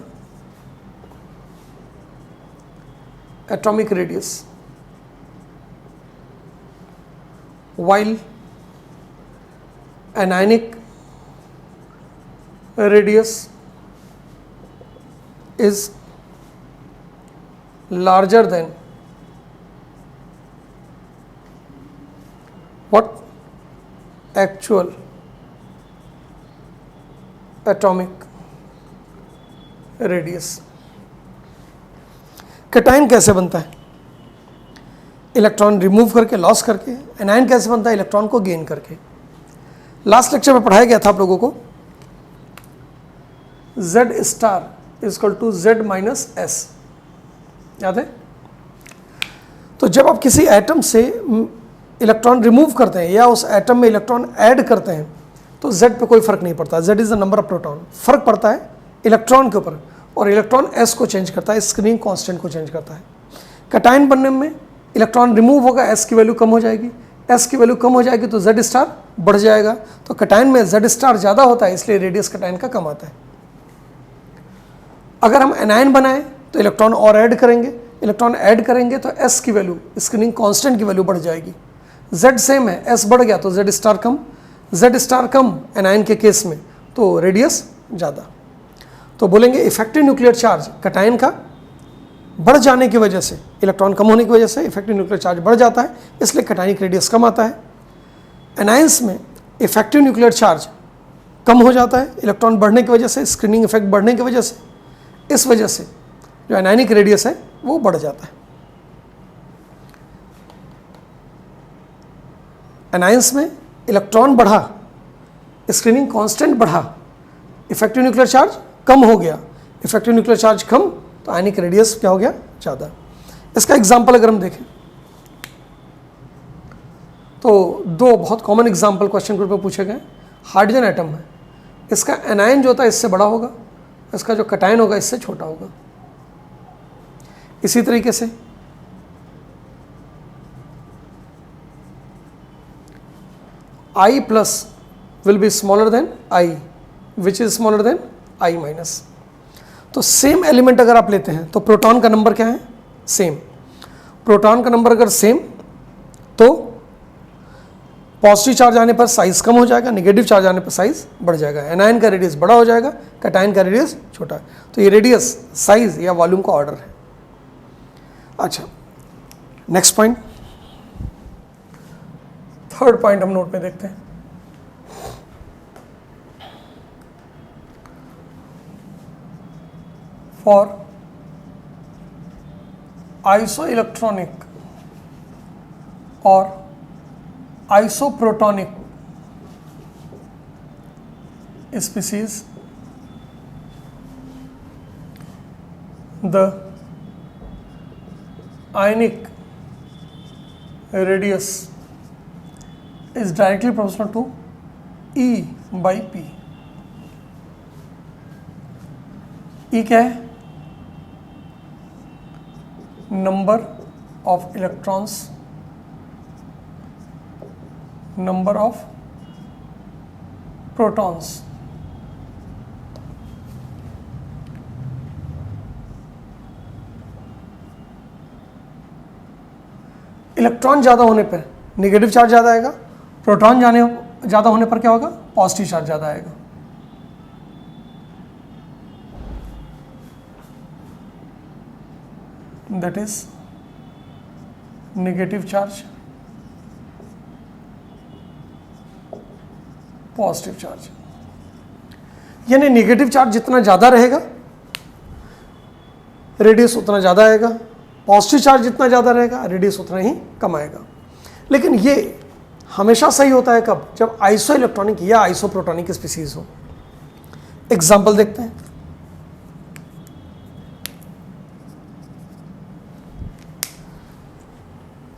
atomic radius, while anionic radius is larger than what? Actual atomic radius। Cation कैसे बनता है? इलेक्ट्रॉन रिमूव करके, लॉस करके। एनायन कैसे बनता है? इलेक्ट्रॉन को गेन करके। लास्ट लेक्चर में पढ़ाया गया था आप लोगों को Z star is equal to Z minus S, याद है? तो जब आप किसी एटम से इलेक्ट्रॉन रिमूव करते हैं या उस एटम में इलेक्ट्रॉन ऐड करते हैं तो Z पे कोई फर्क नहीं पड़ता। Z is the number of proton. फर्क पड़ता है इलेक्ट्रॉन के ऊपर, और इलेक्ट्रॉन S को चेंज करता है, स्क्रीनिंग कांस्टेंट को चेंज करता है। कैटायन बनने में इलेक्ट्रॉन रिमूव होगा, S की वैल्यू कम हो जाएगी। S की वैल्यू कम हो जाएगी तो Z स्टार बढ़ जाएगा। तो कैटायन में Z स्टार ज़्यादा होता है, इसलिए रेडियस कैटायन का कम आता है। अगर हम एनायन बनाएं तो इलेक्ट्रॉन और ऐड करेंगे, इलेक्ट्रॉन ऐड करेंगे तो S की वैल्यू, स्क्रीनिंग कांस्टेंट की वैल्यू बढ़ जाएगी। Z सेम है, S बढ़ गया तो Z स्टार कम। Z स्टार कम एनायन के केस में तो रेडियस ज़्यादा। तो बोलेंगे इफेक्टिव न्यूक्लियर चार्ज कैटायन का बढ़ जाने की वजह से, इलेक्ट्रॉन कम होने की वजह से इफेक्टिव न्यूक्लियर चार्ज बढ़ जाता है, इसलिए कैटायनिक रेडियस कम आता है। एनायंस में इफेक्टिव न्यूक्लियर चार्ज कम हो जाता है इलेक्ट्रॉन बढ़ने की वजह से, स्क्रीनिंग इफेक्ट बढ़ने की वजह से। इस वजह से जो एनायनिक रेडियस है वो बढ़ जाता है। एनायंस में इलेक्ट्रॉन बढ़ा, स्क्रीनिंग कांस्टेंट बढ़ा, इफेक्टिव न्यूक्लियर चार्ज कम हो गया। इफेक्टिव न्यूक्लियर चार्ज कम तो आयनिक रेडियस क्या हो गया? ज़्यादा। इसका एग्जांपल अगर हम देखें तो दो बहुत कॉमन एग्जांपल क्वेश्चन ग्रुप में पूछे गए। हाइड्रोजन एटम है, इसका एनायन जो होता है इससे बड़ा होगा, इसका जो कैटायन होगा इससे छोटा होगा। इसी तरीके से I plus will be smaller than I, which is smaller than I minus। तो सेम एलिमेंट अगर आप लेते हैं तो प्रोटॉन का नंबर क्या है? सेम। प्रोटॉन का नंबर अगर सेम तो पॉजिटिव चार्ज आने पर साइज कम हो जाएगा, नेगेटिव चार्ज आने पर साइज बढ़ जाएगा। एनायन का रेडियस बड़ा हो जाएगा, कैटायन का रेडियस छोटा है। तो ये रेडियस, साइज या वॉल्यूम का ऑर्डर है। अच्छा, नेक्स्ट पॉइंट, थर्ड पॉइंट हम नोट में देखते हैं। फॉर आइसोइलेक्ट्रॉनिक और isoprotonic species, the ionic radius is directly proportional to E by P। E क्या है? Number of electrons, number of protons. Electron ज़्यादा होने पर नेगेटिव चार्ज ज़्यादा आएगा, प्रोटॉन ज़्यादा होने पर क्या होगा, पॉजिटिव चार्ज ज़्यादा आएगा। That is negative charge, positive charge. यानी नेगेटिव चार्ज जितना ज़्यादा रहेगा रेडियस उतना ज़्यादा आएगा, पॉजिटिव चार्ज जितना ज़्यादा रहेगा रेडियस उतना ही कम आएगा। लेकिन ये हमेशा सही होता है कब, जब आइसो इलेक्ट्रॉनिक या आइसोप्रोटॉनिक स्पीसीज हो। एग्जाम्पल देखते हैं।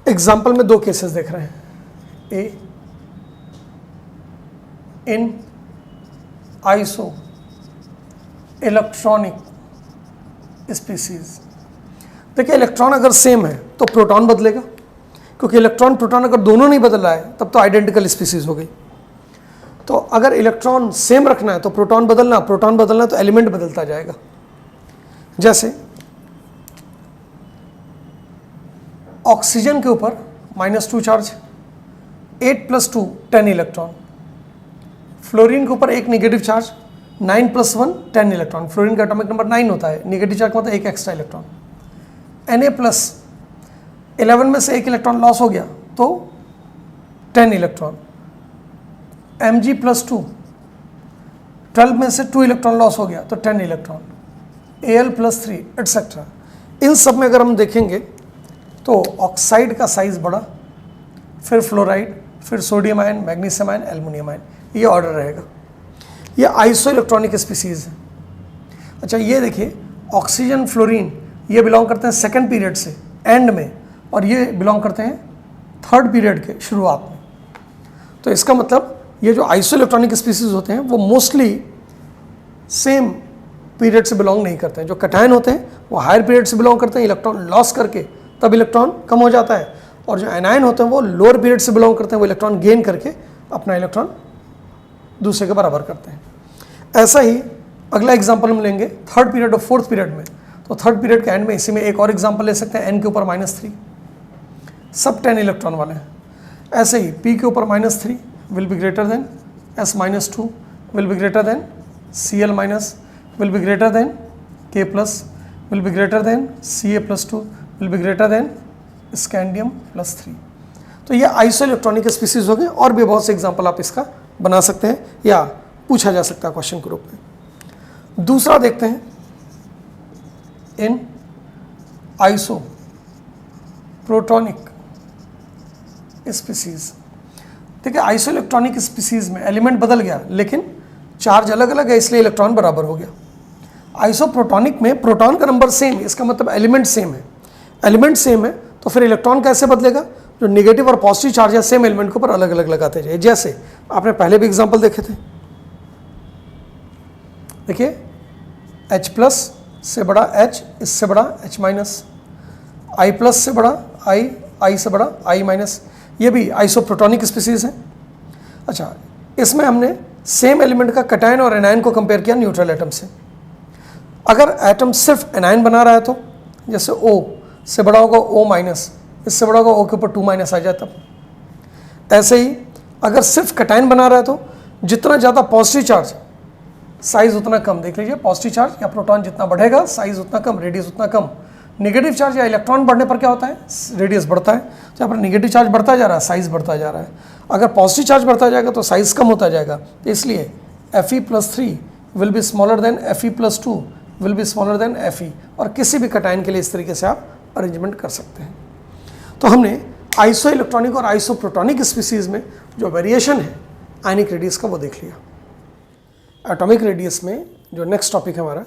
एग्जाम्पल में दो केसेस देख रहे हैं, ए इन आइसो इलेक्ट्रॉनिक स्पीसीज। देखिए इलेक्ट्रॉन अगर सेम है तो प्रोटॉन बदलेगा, क्योंकि इलेक्ट्रॉन प्रोटॉन अगर दोनों नहीं बदल रहा है तब तो आइडेंटिकल स्पीसीज हो गई। तो अगर इलेक्ट्रॉन सेम रखना है तो प्रोटॉन बदलना तो एलिमेंट बदलता जाएगा। जैसे ऑक्सीजन के ऊपर -2 चार्ज, 8 + 2 10 इलेक्ट्रॉन। फ्लोरीन के ऊपर एक नेगेटिव चार्ज, 9 + 1 10 इलेक्ट्रॉन। फ्लोरीन का एटॉमिक नंबर 9 होता है, नेगेटिव चार्ज का मतलब एक एक्स्ट्रा इलेक्ट्रॉन। Na+11 में से एक इलेक्ट्रॉन लॉस हो गया तो 10 इलेक्ट्रॉन। Mg+2 12 में से 2 इलेक्ट्रॉन लॉस हो गया तो 10 इलेक्ट्रॉन। Al+3 etcetera. इन सब में अगर हम देखेंगे तो ऑक्साइड का साइज बड़ा, फिर फ्लोराइड, फिर sodium ion, magnesium ion, aluminium ion, ये ऑर्डर रहेगा। ये आइसो इलेक्ट्रॉनिक स्पीसीज है। अच्छा ये देखिए ऑक्सीजन, फ्लोरीन ये बिलोंग करते हैं सेकंड पीरियड से एंड में, और ये बिलोंग करते हैं थर्ड पीरियड के शुरुआत में। तो इसका मतलब ये जो आइसो इलेक्ट्रॉनिक स्पीसीज होते हैं वो मोस्टली सेम पीरियड से बिलोंग नहीं करते हैं। जो कैटायन होते हैं वो हायर पीरियड से बिलोंग करते हैं, इलेक्ट्रॉन लॉस करके तब इलेक्ट्रॉन कम हो जाता है, और जो एनायन होते हैं वो लोअर पीरियड से बिलोंग करते हैं, वो इलेक्ट्रॉन गेन करके अपना इलेक्ट्रॉन दूसरे के बराबर करते हैं। ऐसा ही अगला एग्जाम्पल हम लेंगे थर्ड पीरियड और फोर्थ पीरियड में। तो थर्ड पीरियड के एंड में इसी में एक और एग्जाम्पल ले सकते हैं, n के ऊपर -3, सब 10 इलेक्ट्रॉन वाले हैं। ऐसे ही p के ऊपर -3 will be greater than s-2 will be greater than Cl- will be greater than K+ will be greater than Ca+2 will be greater than scandium. तो ये आइसो इलेक्ट्रॉनिक स्पीसीज हो गए, और भी बहुत से एग्जाम्पल आप इसका बना सकते हैं या पूछा जा सकता है क्वेश्चन के रूप में। दूसरा देखते हैं इन आइसो प्रोटॉनिक स्पीसीज। देखिए आइसो इलेक्ट्रॉनिक स्पीसीज में एलिमेंट बदल गया लेकिन चार्ज अलग अलग है, इसलिए इलेक्ट्रॉन बराबर हो गया। आइसो प्रोटॉनिक में प्रोटॉन का नंबर सेम, इसका मतलब एलिमेंट सेम है। एलिमेंट सेम है तो फिर इलेक्ट्रॉन कैसे बदलेगा, जो नेगेटिव और पॉजिटिव चार्ज है सेम एलिमेंट के ऊपर अलग अलग लगाते जाइए। जैसे आपने पहले भी एग्जांपल देखे थे, देखिए H+ से बड़ा H, इससे बड़ा H-, I+ से बड़ा I से बड़ा I-, ये भी आइसोप्रोटॉनिक स्पीसीज है। अच्छा इसमें हमने सेम एलिमेंट का कैटायन और एनायन को कंपेयर किया न्यूट्रल एटम से। अगर एटम सिर्फ एनायन बना रहा है तो जैसे O से बड़ा होगा O-, इससे बड़ा होगा O के ऊपर 2- आ जाए तब। ऐसे ही अगर सिर्फ कैटायन बना रहा है तो जितना ज़्यादा पॉजिटिव चार्ज साइज उतना कम। देख लीजिए पॉजिटिव चार्ज या प्रोटॉन जितना बढ़ेगा साइज उतना कम, रेडियस उतना कम। नेगेटिव चार्ज या इलेक्ट्रॉन बढ़ने पर क्या होता है, रेडियस बढ़ता है। तो यहाँ पर नेगेटिव चार्ज बढ़ता जा रहा है, साइज बढ़ता जा रहा है। अगर पॉजिटिव चार्ज बढ़ता जाएगा तो साइज कम होता जाएगा। तो इसलिए Fe+3 will be smaller than Fe+2 will be smaller than Fe, और किसी भी कैटायन के लिए इस तरीके से आप अरेंजमेंट कर सकते हैं। तो हमने आइसो इलेक्ट्रॉनिक और आइसोप्रोटॉनिक स्पीसीज में जो वेरिएशन है आयनिक रेडियस का वो देख लिया। एटॉमिक रेडियस में जो नेक्स्ट टॉपिक है हमारा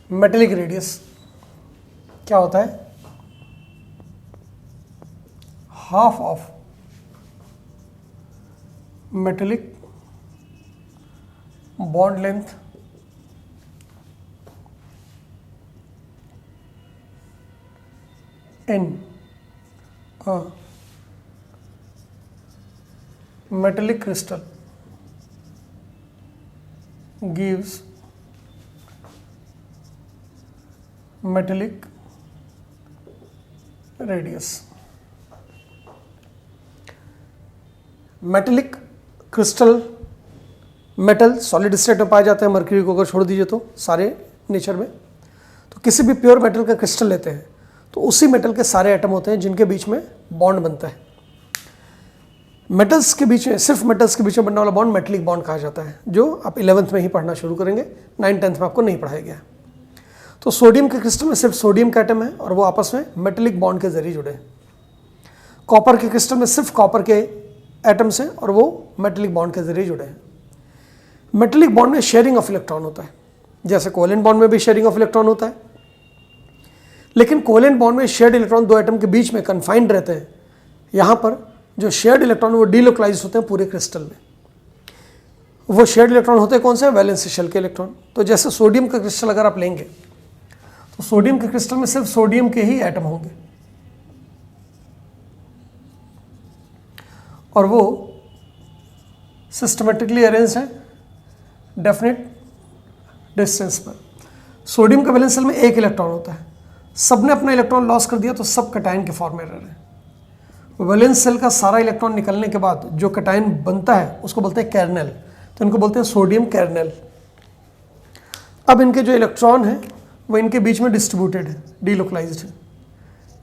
मेटेलिक रेडियस, क्या होता है, half of metallic bond length in a metallic crystal gives metallic radius. Metallic crystal metal solid state में पाए जाते हैं, मर्क्यूरी को अगर छोड़ दीजिए तो सारे नेचर में। तो किसी भी प्योर मेटल का क्रिस्टल लेते हैं तो उसी मेटल के सारे एटम होते हैं जिनके बीच में बॉन्ड बनता है। मेटल्स के बीच में, सिर्फ मेटल्स के बीच में बनने वाला बॉन्ड मेटलिक बॉन्ड कहा जाता है, जो आप 11th में ही पढ़ना शुरू करेंगे, 9th-10th में आपको नहीं पढ़ाया गया। तो सोडियम के क्रिस्टल में सिर्फ सोडियम का एटम है और वो आपस में मेटलिक बॉन्ड के जरिए जुड़े हैं। कॉपर के क्रिस्टल में सिर्फ कॉपर के एटम्स हैं और वो मेटलिक बॉन्ड के जरिए जुड़े हैं। मेटलिक बॉन्ड में शेयरिंग ऑफ इलेक्ट्रॉन होता है, जैसे कोवेलेंट बॉन्ड में भी शेयरिंग ऑफ इलेक्ट्रॉन होता है, लेकिन कोवेलेंट बॉन्ड में शेयर्ड इलेक्ट्रॉन दो एटम के बीच में कन्फाइंड रहते हैं। यहाँ पर जो शेयर्ड इलेक्ट्रॉन वो डीलोकलाइज होते हैं पूरे क्रिस्टल में। वो शेयर्ड इलेक्ट्रॉन होते हैं कौन से? वैलेंस शेल के इलेक्ट्रॉन। तो जैसे सोडियम का क्रिस्टल अगर आप लेंगे तो सोडियम के क्रिस्टल में सिर्फ सोडियम के ही एटम होंगे और वो सिस्टमेटिकली अरेंज है डेफिनेट डिस्टेंस पर। सोडियम के वैलेंस शेल में एक इलेक्ट्रॉन होता है, सबने अपना इलेक्ट्रॉन लॉस कर दिया तो सब कटायन के फॉर्म में रह रहे हैं। वैलेंस शेल का सारा इलेक्ट्रॉन निकलने के बाद जो कटायन बनता है उसको बोलते हैं कैर्नेल, तो इनको बोलते हैं सोडियम कैर्नेल। अब इनके जो इलेक्ट्रॉन है वो इनके बीच में डिस्ट्रीब्यूटेड है, डीलोकलाइज्ड है।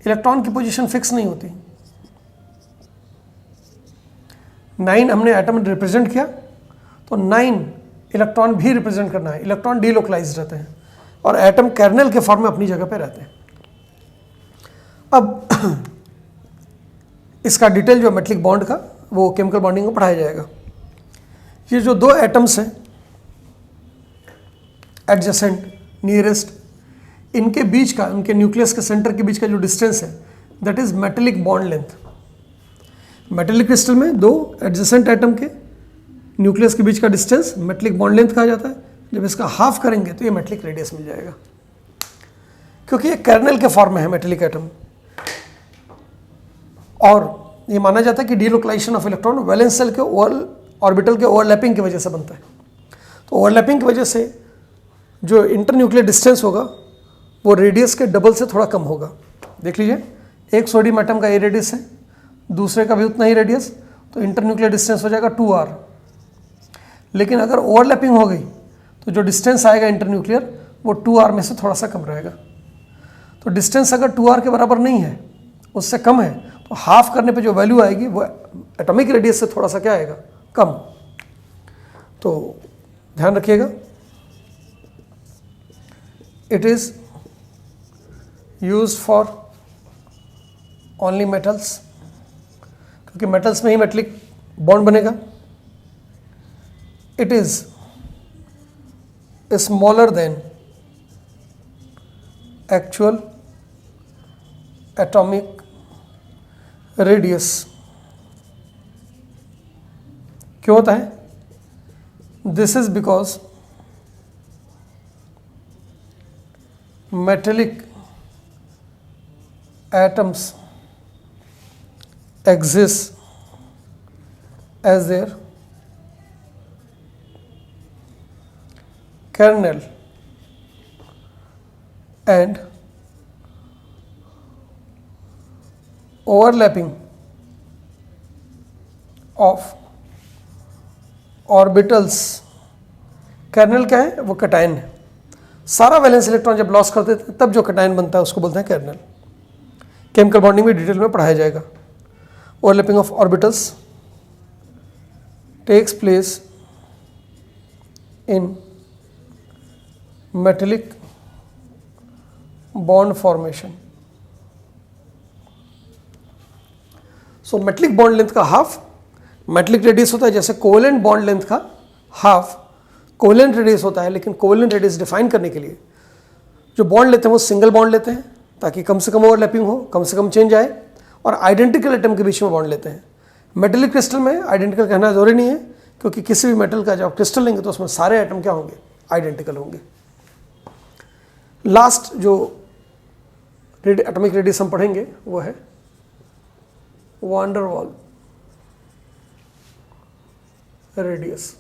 इलेक्ट्रॉन की पोजीशन फिक्स नहीं होती। 9 हमने एटम रिप्रेजेंट किया तो 9 इलेक्ट्रॉन भी रिप्रेजेंट करना है। इलेक्ट्रॉन डीलोकलाइज्ड रहते हैं और एटम कैर्नेल के फॉर्म में अपनी जगह पे रहते हैं। अब इसका डिटेल जो मेटलिक बॉन्ड का वो केमिकल बॉन्डिंग में पढ़ाया जाएगा। ये जो दो एटम्स हैं एडजेसेंट, नियरेस्ट, इनके बीच का, इनके न्यूक्लियस के सेंटर के बीच का जो डिस्टेंस है that is metallic bond length. Metallic crystal में दो एडजेसेंट एटम के न्यूक्लियस के बीच का डिस्टेंस मेटेलिक बॉन्ड लेंथ कहा जाता है। जब इसका हाफ करेंगे तो ये मेटेलिक रेडियस मिल जाएगा, क्योंकि ये कर्नेल के फॉर्म में है मेटेलिक एटम। और ये माना जाता है कि delocalization of electron valence shell के ऑर्बिटल के ओवरलैपिंग की वजह से बनता है। तो ओवरलैपिंग की वजह से जो इंटरन्यूक्लियर डिस्टेंस होगा वो रेडियस के डबल से थोड़ा कम होगा। देख लीजिए, एक सोडियम एटम का ये रेडियस है, दूसरे का भी उतना ही रेडियस, तो इंटरन्यूक्लियर डिस्टेंस हो जाएगा 2r। लेकिन अगर ओवरलैपिंग हो गई तो जो डिस्टेंस आएगा इंटरन्यूक्लियर वो 2r में से थोड़ा सा कम रहेगा। तो डिस्टेंस अगर 2r के बराबर नहीं है, उससे कम है, तो हाफ करने पे जो वैल्यू आएगी वो एटॉमिक रेडियस से थोड़ा सा क्या आएगा? कम। तो ध्यान रखिएगा, it is used for only metals, क्योंकि मेटल्स में ही मेटलिक बॉन्ड बनेगा। It is smaller than actual atomic radius. क्यों होता है? This is because metallic atoms exist as their kernel and overlapping of orbitals। kernel क्या है? वो कटायन है। सारा वैलेंस इलेक्ट्रॉन जब लॉस करते थे तब जो कटायन बनता है उसको बोलते हैं kernel। केमिकल बॉन्डिंग में डिटेल में पढ़ाया जाएगा। Overlapping of orbitals takes place in metallic bond formation. So metallic bond length का हाफ मेटेलिक रेडियस होता है, जैसे कोवेलेंट बॉन्ड लेंथ का हाफ कोवेलेंट रेडियस होता है। लेकिन कोवेलेंट रेडियस डिफाइन करने के लिए जो बॉन्ड लेते हैं वो सिंगल बॉन्ड लेते हैं ताकि कम से कम ओवरलैपिंग हो, कम से कम चेंज आए, और आइडेंटिकल एटम के बीच में बॉन्ड लेते हैं। मेटेलिक क्रिस्टल में आइडेंटिकल कहना जरूरी नहीं है, क्योंकि किसी भी मेटल का जब आप क्रिस्टल लेंगे तो उसमें सारे एटम क्या होंगे? आइडेंटिकल होंगे। लास्ट जो एटॉमिक रेडियस हम पढ़ेंगे वो है वान डेर वाल रेडियस।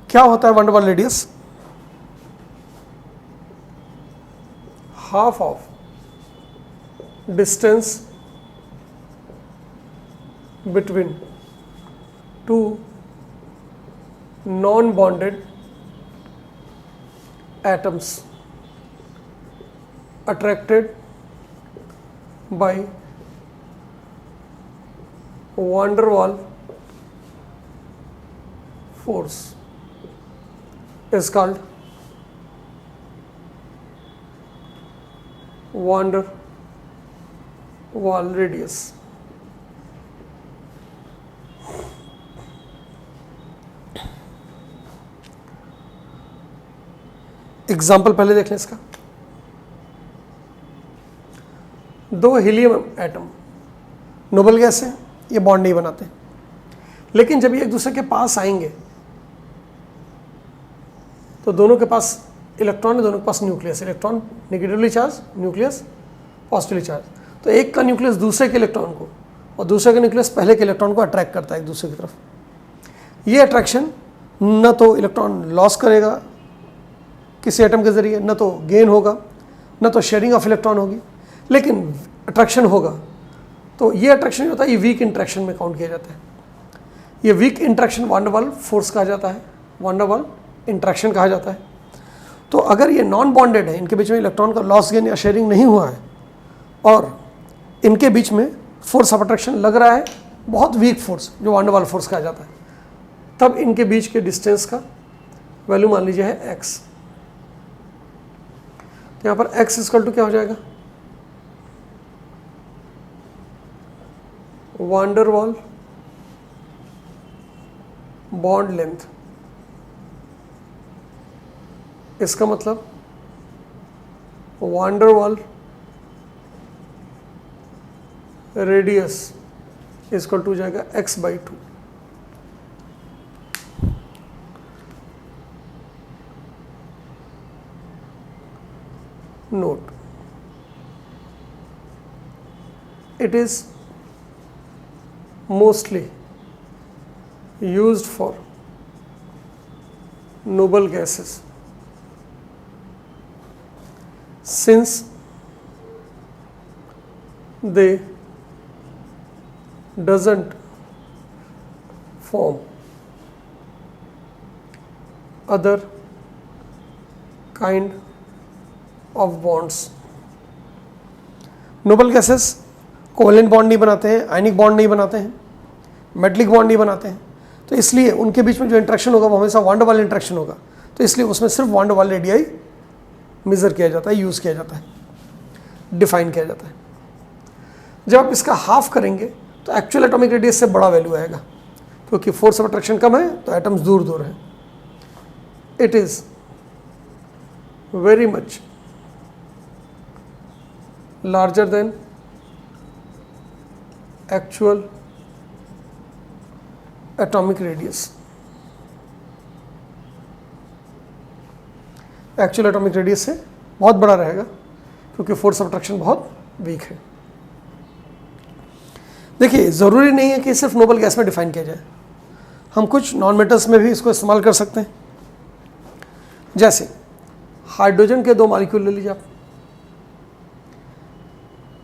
क्या होता है वन वाल radius? Half of distance between two non bonded atoms attracted by van der Waals force is called van der Waals radius. Example पहले देख लें इसका। दो हीलियम एटम नोबल गैस है, ये बॉन्ड नहीं बनाते, लेकिन जब ये एक दूसरे के पास आएंगे तो दोनों के पास इलेक्ट्रॉन है, दोनों के पास nucleus. Electron negatively charge, nucleus positively charge. तो एक का न्यूक्लियस दूसरे के इलेक्ट्रॉन को और दूसरे का न्यूक्लियस पहले के इलेक्ट्रॉन को अट्रैक्ट करता है एक दूसरे की तरफ। ये अट्रैक्शन न तो इलेक्ट्रॉन लॉस करेगा किसी एटम के जरिए, न तो गेन होगा, न तो शेयरिंग ऑफ इलेक्ट्रॉन होगी, लेकिन अट्रैक्शन होगा। तो ये अट्रैक्शन होता है, ये वीक इंट्रैक्शन में काउंट किया जाता है। ये वीक इंट्रैक्शन वान डर वाल फोर्स कहा जाता है, वान डर वाल इंट्रैक्शन कहा जाता है। तो अगर ये नॉन बॉन्डेड है, इनके बीच में इलेक्ट्रॉन का लॉस गेन या शेयरिंग नहीं हुआ है और इनके बीच में फोर्स ऑफ अट्रैक्शन लग रहा है, बहुत वीक फोर्स जो वान डर वाल फोर्स कहा जाता है, तब इनके बीच के डिस्टेंस का वैल्यू मान लीजिए है एक्स। तो यहाँ पर x इक्वल टू क्या हो जाएगा? वान डर वाल बॉन्ड लेंथ। इसका मतलब वान डर वाल रेडियस इक्वल टू जाएगा x/2। Note, it is mostly used for noble gases since they doesn't form other kind of bonds. Noble gases covalent bond नहीं बनाते हैं, आयनिक बॉन्ड नहीं बनाते हैं, मेटलिक बॉन्ड नहीं बनाते हैं, तो इसलिए उनके बीच में जो इंट्रैक्शन होगा वो हमेशा वान डर वाल इंट्रैक्शन होगा। तो इसलिए उसमें सिर्फ वान डर वाल रेडियाई मेजर किया जाता है, यूज़ किया जाता है, डिफाइन किया जाता है। जब आप इसका हाफ करेंगे तो एक्चुअल एटॉमिक रेडियस से बड़ा वैल्यू आएगा, क्योंकि फोर्स ऑफ अट्रैक्शन कम है तो एटम्स दूर दूर हैं। It is very much larger than actual atomic radius। Actual atomic radius से बहुत बड़ा रहेगा क्योंकि फोर्स ऑफ अट्रैक्शन बहुत वीक है। देखिए, ज़रूरी नहीं है कि सिर्फ नोबल गैस में डिफाइन किया जाए, हम कुछ नॉन मेटल्स में भी इसको इस्तेमाल कर सकते हैं। जैसे हाइड्रोजन के दो मॉलिक्यूल ले लीजिए आप।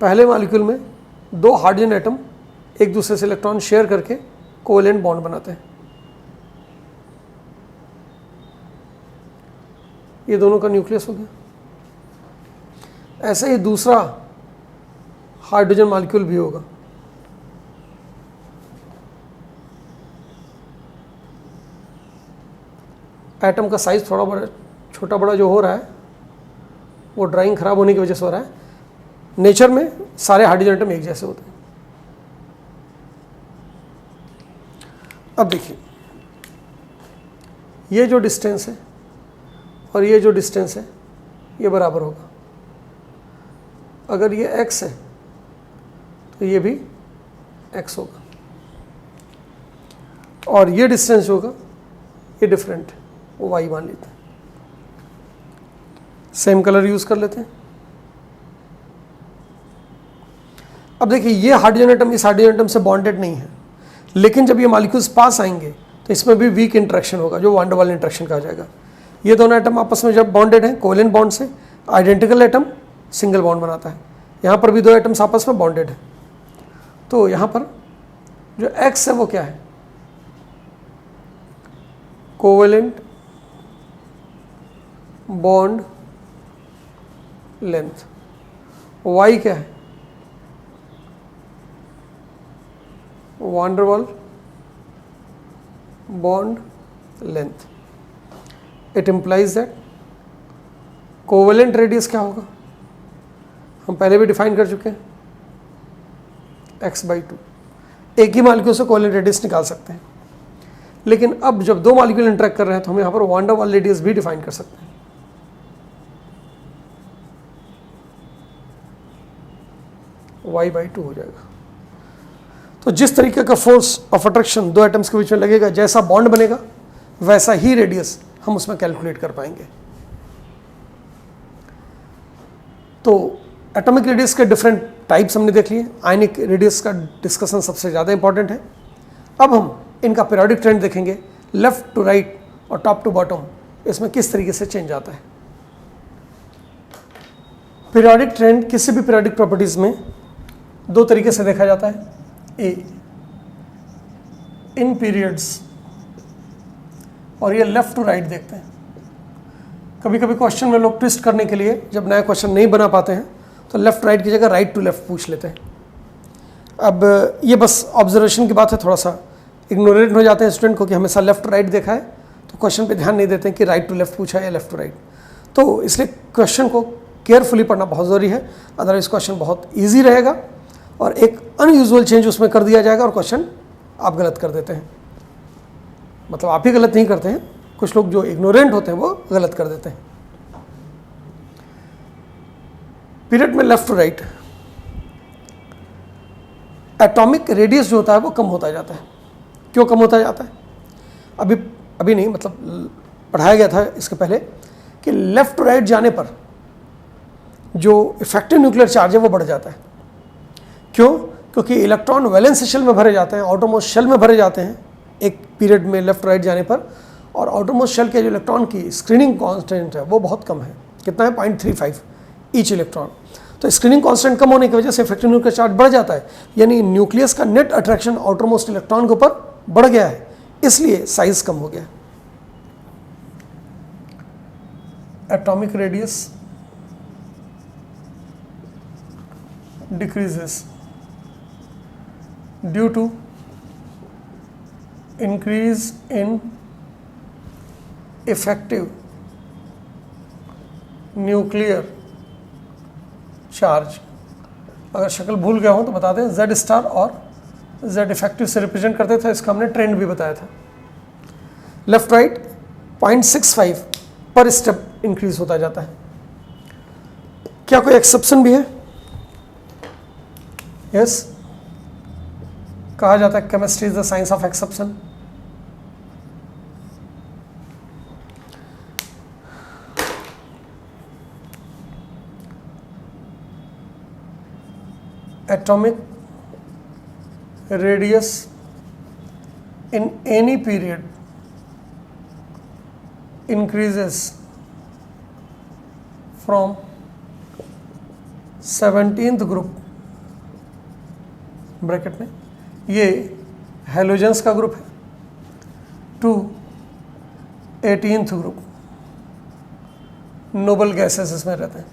पहले मॉलिक्यूल में दो हाइड्रोजन एटम एक दूसरे से इलेक्ट्रॉन शेयर करके कोवेलेंट बॉन्ड बनाते हैं। ये दोनों का न्यूक्लियस हो गया। ऐसे ही दूसरा हाइड्रोजन मॉलिक्यूल भी होगा। एटम का साइज थोड़ा बड़ा छोटा बड़ा जो हो रहा है वो ड्राइंग खराब होने की वजह से हो रहा है। नेचर में सारे हाइड्रोजन एटम एक जैसे होते हैं। अब देखिए, ये जो डिस्टेंस है और ये जो डिस्टेंस है ये बराबर होगा। अगर ये x है तो ये भी x होगा, और ये डिस्टेंस होगा ये डिफरेंट है, वो y मान लेते हैं। सेम कलर यूज कर लेते हैं। अब देखिए, ये हाइड्रोजन एटम इस हाइड्रोजन एटम से बॉन्डेड नहीं है, लेकिन जब ये मॉलिक्यूल्स पास आएंगे तो इसमें भी वीक इंटरेक्शन होगा जो वान डेर वाल इंटरेक्शन कहा जाएगा। ये दोनों एटम आपस में जब बॉन्डेड हैं कोवेलेंट बॉन्ड से, आइडेंटिकल एटम सिंगल बॉन्ड बनाता है। यहाँ पर भी दो एटम्स आपस में बॉन्डेड हैं। तो यहाँ पर जो x है वो क्या है, कोवेलेंट बॉन्ड लेंथ, y क्या है, van der Waals bond length. It implies that covalent radius क्या होगा, हम पहले भी डिफाइन कर चुके हैं, x/2। एक ही मॉलिक्यूल से कोवेलेंट रेडियस निकाल सकते हैं, लेकिन अब जब दो मॉलिक्यूल इंटरेक्ट कर रहे हैं तो हम यहाँ पर वान डेर वाल रेडियस भी डिफाइन कर सकते हैं। y/2 हो जाएगा। तो जिस तरीके का फोर्स ऑफ अट्रैक्शन दो एटम्स के बीच में लगेगा, जैसा बॉन्ड बनेगा वैसा ही रेडियस हम उसमें कैलकुलेट कर पाएंगे। तो एटॉमिक रेडियस के डिफरेंट टाइप्स हमने देख लिए। आयनिक रेडियस का डिस्कशन सबसे ज़्यादा इंपॉर्टेंट है। अब हम इनका पीरियोडिक ट्रेंड देखेंगे, लेफ्ट टू राइट और टॉप टू बॉटम, इसमें किस तरीके से चेंज आता है। पीरियोडिक ट्रेंड किसी भी पीरियोडिक प्रॉपर्टीज में दो तरीके से देखा जाता है। ए, इन पीरियड्स, और ये लेफ्ट टू राइट देखते हैं। कभी कभी क्वेश्चन में लोग ट्विस्ट करने के लिए जब नया क्वेश्चन नहीं बना पाते हैं तो लेफ्ट राइट की जगह राइट टू लेफ्ट पूछ लेते हैं। अब ये बस ऑब्जर्वेशन की बात है, थोड़ा सा इग्नोरेट हो जाते हैं स्टूडेंट को कि हमेशा लेफ्ट राइट देखा है, तो क्वेश्चन पे ध्यान नहीं देते हैं कि राइट टू लेफ्ट पूछा है या लेफ्ट टू राइट। तो इसलिए क्वेश्चन को केयरफुली पढ़ना बहुत ज़रूरी है, अदरवाइज क्वेश्चन बहुत ईजी रहेगा और एक अनयूजुअल चेंज उसमें कर दिया जाएगा और क्वेश्चन आप गलत कर देते हैं। मतलब आप ही गलत नहीं करते हैं, कुछ लोग जो इग्नोरेंट होते हैं वो गलत कर देते हैं। पीरियड में left to right atomic radius जो होता है वो कम होता जाता है। क्यों कम होता जाता है? अभी नहीं, मतलब पढ़ाया गया था इसके पहले कि लेफ्ट टू राइट जाने पर जो इफेक्टिव न्यूक्लियर चार्ज है वो बढ़ जाता है। क्यों? क्योंकि इलेक्ट्रॉन वैलेंस शेल में भरे जाते हैं, आउटरमोस्ट शेल में भरे जाते हैं एक पीरियड में लेफ्ट राइट जाने पर, और आउटरमोस्ट शेल के जो इलेक्ट्रॉन की स्क्रीनिंग कांस्टेंट है वो बहुत कम है। कितना है? 0.35 ईच इलेक्ट्रॉन। तो स्क्रीनिंग कांस्टेंट कम होने की वजह से इफेक्टिव न्यूक्लियर चार्ज बढ़ जाता है, यानी न्यूक्लियस का नेट अट्रैक्शन आउटरमोस्ट इलेक्ट्रॉन के ऊपर बढ़ गया है, इसलिए साइज कम हो गया। Atomic radius decreases due to increase in effective nuclear charge। अगर शक्ल भूल गया हो तो बता दें, Z स्टार और Z इफेक्टिव से रिप्रेजेंट करते थे, इसका हमने ट्रेंड भी बताया था। लेफ्ट राइट 0.65 पर स्टेप इंक्रीज होता जाता है। क्या कोई एक्सेप्शन भी है? यस, कहा जाता है chemistry is the science of exception. Atomic radius in any period increases from 17th group, bracket में ये हेलोजेंस का ग्रुप है, to 18th group, noble gases इसमें रहते हैं।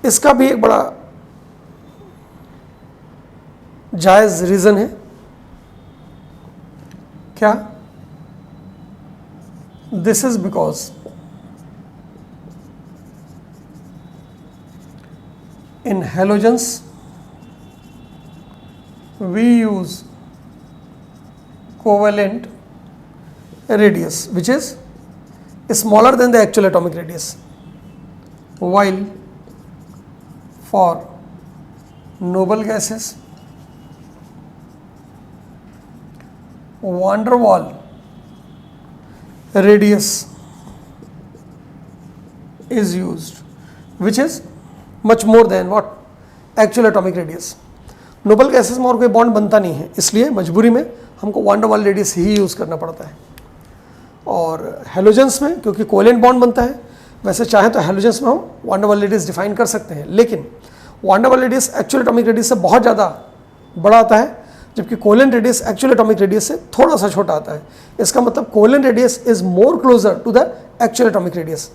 इसका भी एक बड़ा जायज़ रीज़न है। क्या? This is because in halogens we use covalent radius which is smaller than the actual atomic radius, while for noble gases van der Waal radius is used which is much more than what actual atomic radius। Noble gases में और कोई bond बनता नहीं है, इसलिए मजबूरी में हमको वान डर वाल रेडियस ही यूज़ करना पड़ता है। और हेलोजेंस में क्योंकि कोवेलेंट बॉन्ड बनता है, वैसे चाहे तो हेलोजेंस में हम वान डर वाल रेडियस डिफाइन कर सकते हैं, लेकिन वान डर वाल रेडियस एक्चुअल एटॉमिक रेडियस से बहुत ज़्यादा बड़ा आता है, जबकि covalent radius actual atomic radius से थोड़ा सा छोटा आता है। इसका मतलब covalent radius is more closer to the actual atomic radius.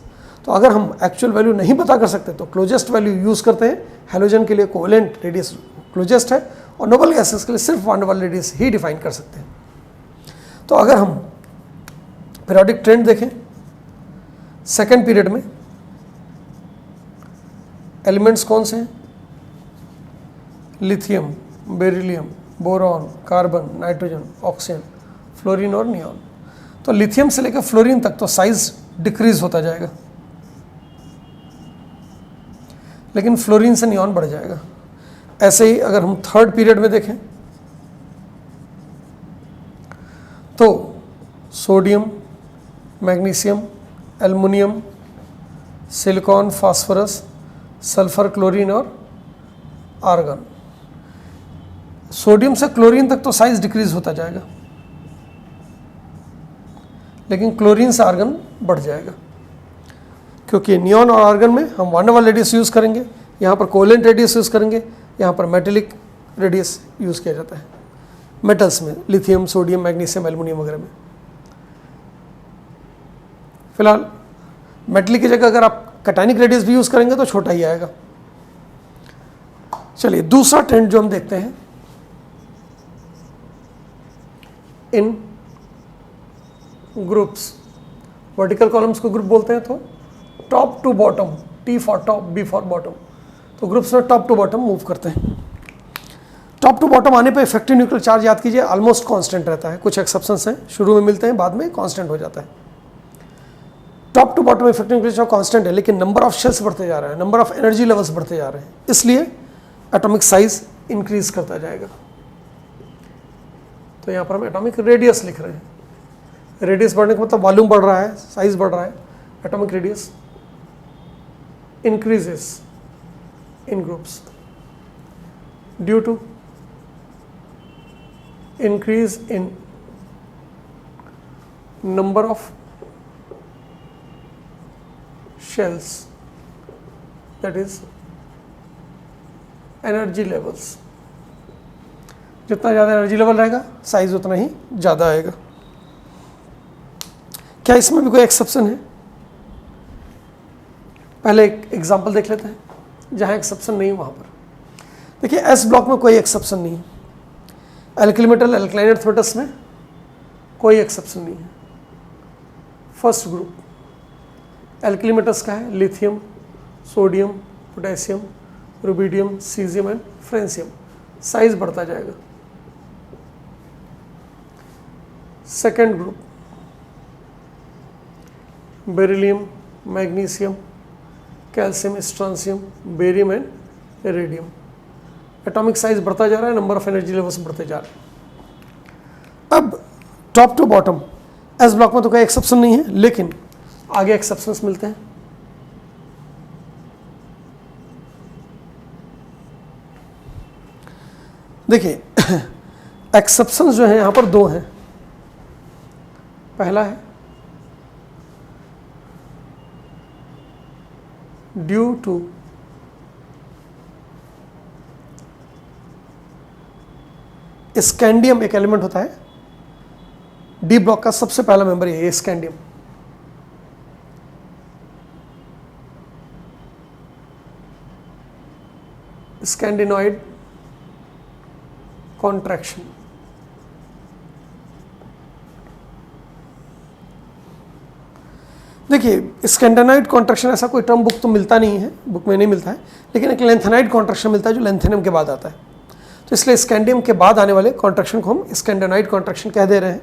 तो अगर हम एक्चुअल वैल्यू नहीं पता कर सकते तो क्लोजेस्ट वैल्यू यूज़ करते हैं। हेलोजन के लिए कोवेलेंट रेडियस क्लोजेस्ट है और नोबल गैसेस के लिए सिर्फ वान डर वाल रेडियस ही डिफाइन कर सकते हैं। तो अगर हम पीरियोडिक ट्रेंड देखें सेकेंड पीरियड में, एलिमेंट्स कौन से हैं? Lithium, beryllium, boron, carbon, nitrogen, oxygen, fluorine और नियॉन। तो लिथियम से लेकर फ्लोरीन तक तो साइज डिक्रीज होता जाएगा, लेकिन फ्लोरीन से नियॉन बढ़ जाएगा। ऐसे ही अगर हम थर्ड पीरियड में देखें तो sodium, magnesium, aluminium, silicon, phosphorus, sulphur, chlorine और आर्गन। सोडियम से क्लोरीन तक तो साइज डिक्रीज होता जाएगा, लेकिन क्लोरीन से आर्गन बढ़ जाएगा, क्योंकि नियॉन और आर्गन में हम वान डर वाल रेडियस यूज़ करेंगे, यहाँ पर कोवेलेंट रेडियस यूज़ करेंगे, यहाँ पर मेटेलिक रेडियस यूज़ किया जाता है मेटल्स में, लिथियम, सोडियम, मैग्नीशियम, एल्युमिनियम वगैरह में। फिलहाल मेटलिक की जगह अगर आप कैटायनिक रेडियस भी यूज़ करेंगे तो छोटा ही आएगा। चलिए दूसरा ट्रेंड जो हम देखते हैं, इन ग्रुप्स, वर्टिकल कॉलम्स को ग्रुप बोलते हैं, तो top to bottom, T for top, B for bottom, तो ग्रुप्स में टॉप टू बॉटम मूव करते हैं। टॉप टू बॉटम आने पे इफेक्टिव न्यूक्लियर चार्ज याद कीजिए ऑलमोस्ट कांस्टेंट रहता है, कुछ एक्सेप्शंस हैं, शुरू में मिलते हैं, बाद में कांस्टेंट हो जाता है। Top to bottom effective nuclear charge constant है, लेकिन नंबर ऑफ शेल्स बढ़ते जा रहा है, नंबर ऑफ एनर्जी लेवल्स बढ़ते जा रहे हैं, इसलिए एटॉमिक साइज इंक्रीज करता जाएगा। तो यहाँ पर हम एटॉमिक रेडियस लिख रहे हैं। रेडियस बढ़ने का मतलब वॉल्यूम बढ़ रहा है, साइज बढ़ रहा है। Atomic radius increases in groups due to increase in number of shells, that is energy levels। जितना ज़्यादा एनर्जी लेवल रहेगा साइज उतना ही ज़्यादा आएगा। क्या इसमें भी कोई एक्सेप्शन है? पहले एक एग्जांपल देख लेते हैं जहाँ एक्सेप्शन नहीं है वहाँ पर। देखिए एस ब्लॉक में कोई एक्सेप्शन नहीं है, एल्किल मेटल, एल्कलाइन एर्थमेटल्स में कोई एक्सेप्शन नहीं है। फर्स्ट ग्रुप एल्किल मेटल्स का है lithium, sodium, potassium, rubidium, caesium and francium, size बढ़ता जाएगा। Second group beryllium, magnesium, calcium, strontium, barium and radium, atomic size बढ़ता जा रहा है, नंबर ऑफ एनर्जी लेवल्स बढ़ते जा रहे हैं। अब top to bottom S block में तो कोई एक्सेप्शन नहीं है, लेकिन आगे एक्सेप्शंस मिलते हैं। देखिए एक्सेप्शंस जो हैं यहाँ पर दो हैं। पहला है ड्यू टू स्कैंडियम, एक एलिमेंट होता है डी ब्लॉक का सबसे पहला मेंबर ये स्कैंडियम। स्कैंडिनॉइड कॉन्ट्रैक्शन, देखिए स्कैंडिनॉइड कॉन्ट्रैक्शन ऐसा कोई टर्म बुक तो मिलता नहीं है, बुक में नहीं मिलता है, लेकिन एक लेंथेनाइड कॉन्ट्रैक्शन मिलता है जो लेंथेनियम के बाद आता है। तो इसलिए स्कैंडियम के बाद आने वाले कॉन्ट्रैक्शन को हम स्कैंडिनॉइड कॉन्ट्रैक्शन कह दे रहे हैं।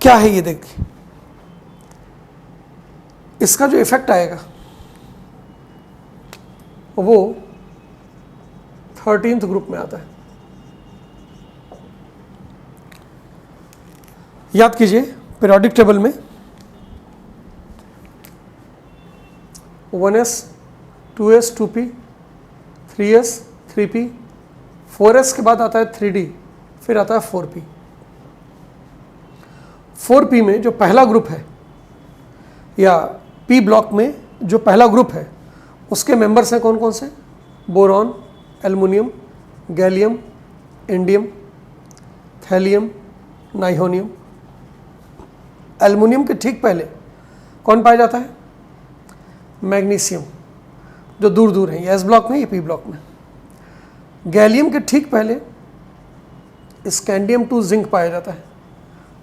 क्या है ये? देखिए इसका जो इफेक्ट आएगा वो 13th ग्रुप में आता है। याद कीजिए पीरियोडिक टेबल में 1s 2s 2p 3s 3p, 4s के बाद आता है 3d, फिर आता है 4p। 4p में जो पहला ग्रुप है या p ब्लॉक में जो पहला ग्रुप है उसके मेंबर्स हैं कौन कौन से? Boron, aluminium, gallium, indium, thallium, nihonium. Aluminium के ठीक पहले कौन पाया जाता है? मैग्नीशियम, जो दूर दूर है, ये एस ब्लॉक में, ये पी ब्लॉक में। गैलियम के ठीक पहले स्कैंडियम 2 जिंक पाया जाता है,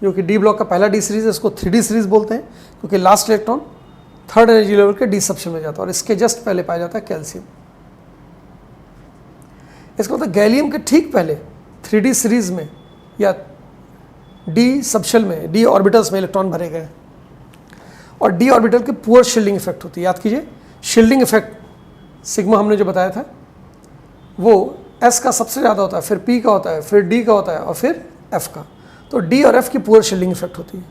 जो कि डी ब्लॉक का पहला डी सीरीज है। इसको 3d सीरीज बोलते हैं क्योंकि last electron third energy level के डी सबशन में जाता है, और इसके जस्ट पहले पाया जाता है कैल्शियम। इसका मतलब गैलियम के ठीक पहले 3d सीरीज में या डी सबशेल में, डी ऑर्बिटल्स में इलेक्ट्रॉन भरे गए, और डी ऑर्बिटल के पुअर शील्डिंग इफेक्ट होती है। याद कीजिए, शील्डिंग इफेक्ट सिग्मा हमने जो बताया था वो एस का सबसे ज़्यादा होता है, फिर पी का होता है, फिर डी का होता है, और फिर एफ का। तो डी और एफ की पुअर शील्डिंग इफेक्ट होती है,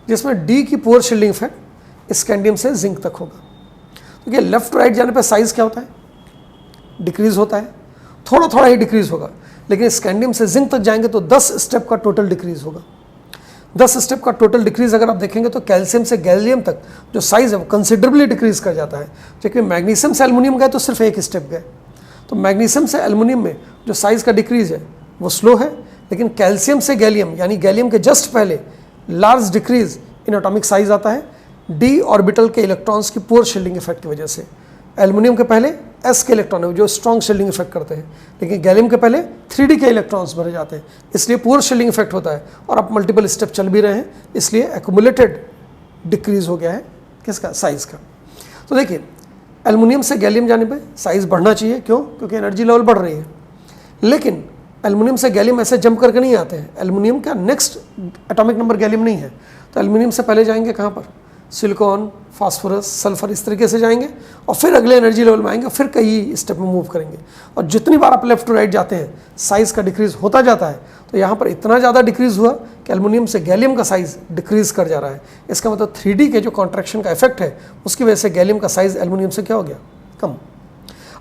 जिसमें डी की पुअर शील्डिंग इफेक्ट स्कैंडियम से जिंक तक होगा। तो ये लेफ्ट टू राइट जाने पर साइज क्या होता है? डिक्रीज होता है, थोड़ा थोड़ा ही डिक्रीज होगा, लेकिन स्कैंडियम से जिंक तक जाएंगे तो 10 स्टेप का टोटल डिक्रीज होगा। 10 स्टेप का टोटल डिक्रीज अगर आप देखेंगे तो कैल्शियम से गैलियम तक जो साइज है वो कंसिडरेबली डिक्रीज कर जाता है, जबकि मैग्नीशियम से एल्युमिनियम गए तो सिर्फ एक स्टेप गए। तो मैग्नीशियम से एल्युमिनियम में जो साइज का डिक्रीज है वो स्लो है, लेकिन कैल्शियम से गैलियम यानी गैलियम के जस्ट पहले large decrease in atomic size आता है डी ऑर्बिटल के इलेक्ट्रॉन्स की पुअर शील्डिंग इफेक्ट की वजह से। एल्युमिनियम के पहले एस के इलेक्ट्रॉन है जो स्ट्रॉन्ग शील्डिंग इफेक्ट करते हैं, लेकिन गैलियम के पहले 3d के इलेक्ट्रॉन्स भरे जाते हैं, इसलिए पुअर शील्डिंग इफेक्ट होता है। और आप मल्टीपल स्टेप चल भी रहे हैं, इसलिए एक्यूमुलेटेड डिक्रीज हो गया है किसका? साइज का। तो देखिए, एल्युमिनियम से गैलियम जाने पर साइज बढ़ना चाहिए, क्यों? क्योंकि एनर्जी लेवल बढ़ रही है। लेकिन एल्युमिनियम से गैलियम ऐसे जंप करके नहीं आते हैं, एल्युमिनियम का नेक्स्ट एटॉमिक नंबर गैलियम नहीं है, तो एल्युमिनियम से पहले जाएंगे कहाँ पर? सिलिकॉन, फास्फोरस, सल्फर, इस तरीके से जाएंगे और फिर अगले एनर्जी लेवल में आएंगे, फिर कई स्टेप में मूव करेंगे। और जितनी बार आप लेफ्ट टू राइट जाते हैं साइज़ का डिक्रीज होता जाता है। तो यहाँ पर इतना ज़्यादा डिक्रीज हुआ कि एल्युमिनियम से गैलियम का साइज़ डिक्रीज कर जा रहा है। इसका मतलब 3D के जो कॉन्ट्रैक्शन का इफेक्ट है उसकी वजह से गैलियम का साइज़ एल्युमिनियम से क्या हो गया? कम।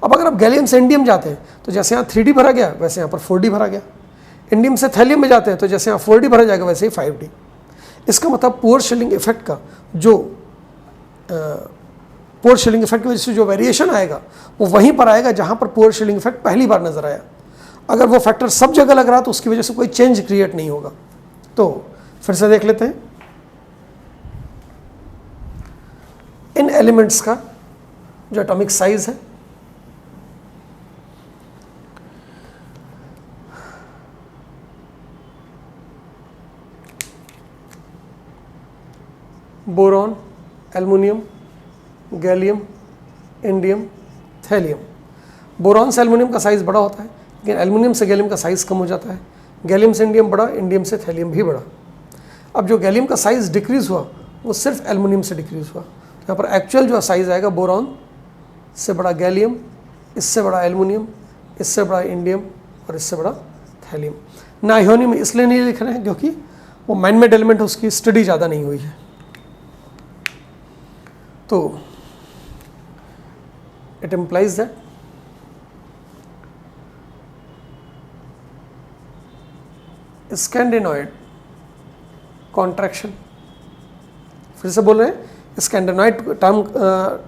अब अगर आप गैलियम से इंडियम जाते हैं तो जैसे यहाँ 3D भरा गया वैसे यहाँ पर 4D भरा गया। इंडियम से थैलियम में जाते हैं तो जैसे यहाँ 4D भरा जाएगा वैसे ही 5D। इसका मतलब पुअर शील्डिंग इफेक्ट का जो पुअर शील्डिंग इफेक्ट की वजह से जो वेरिएशन आएगा वो वहीं पर आएगा जहां पर पुअर शील्डिंग इफेक्ट पहली बार नजर आया। अगर वो फैक्टर सब जगह लग रहा तो उसकी वजह से कोई चेंज क्रिएट नहीं होगा। तो फिर से देख लेते हैं इन एलिमेंट्स का जो एटॉमिक साइज है। Boron, aluminium, gallium, indium, thallium. Boron से एल्युमिनियम का साइज़ बड़ा होता है, लेकिन एल्युमिनियम से गैलियम का साइज़ कम हो जाता है। गैलियम से इंडियम बड़ा, इंडियम से थैलियम भी बड़ा। अब जो गैलियम का साइज़ डिक्रीज़ हुआ वो सिर्फ एल्युमिनियम से डिक्रीज़ हुआ। तो यहाँ पर एक्चुअल जो साइज़ आएगा बोरॉन से बड़ा गैलियम, इससे बड़ा एल्युमिनियम, इससे बड़ा इंडियम और इससे बड़ा थैलियम। नाइहोनियम इसलिए नहीं लिख रहे हैं क्योंकि वो मैन मेड एलिमेंट है, उसकी स्टडी ज़्यादा नहीं हुई है। तो it implies that स्कैंडिनॉइड कॉन्ट्रैक्शन, फिर से बोल रहे हैं, स्कैंडिनॉइड टर्म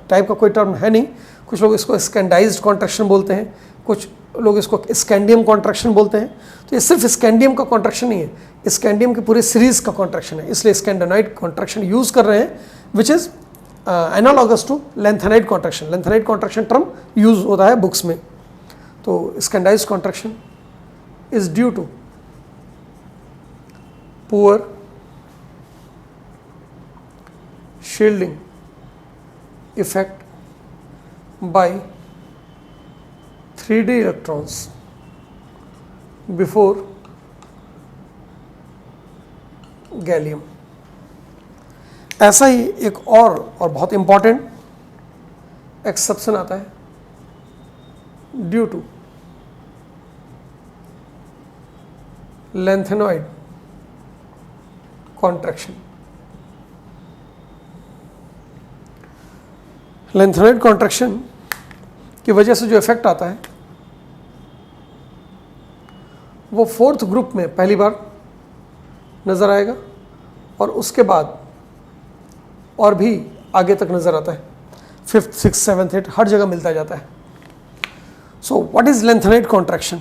टाइप का कोई टर्म है नहीं। कुछ लोग इसको स्कैंडाइज्ड कॉन्ट्रैक्शन बोलते हैं, कुछ लोग इसको स्कैंडियम कॉन्ट्रैक्शन बोलते हैं। तो ये सिर्फ स्कैंडियम का कॉन्ट्रैक्शन नहीं है, स्कैंडियम की पूरी सीरीज का कॉन्ट्रैक्शन है, इसलिए स्कैंडिनॉइड कॉन्ट्रैक्शन यूज कर रहे हैं, which is analogous to lanthanide contraction. Lanthanide contraction term use होता है बुक्स में। तो scandide contraction is due to poor shielding effect by 3D electrons before gallium. ऐसा ही एक और बहुत इंपॉर्टेंट एक्सेप्शन आता है, due to lanthanoid contraction. Lanthanoid contraction की वजह से जो इफेक्ट आता है वो फोर्थ ग्रुप में पहली बार नज़र आएगा और उसके बाद और भी आगे तक नज़र आता है, 5th, 6th, 7th, 8th हर जगह मिलता जाता है। So what is lanthanide contraction?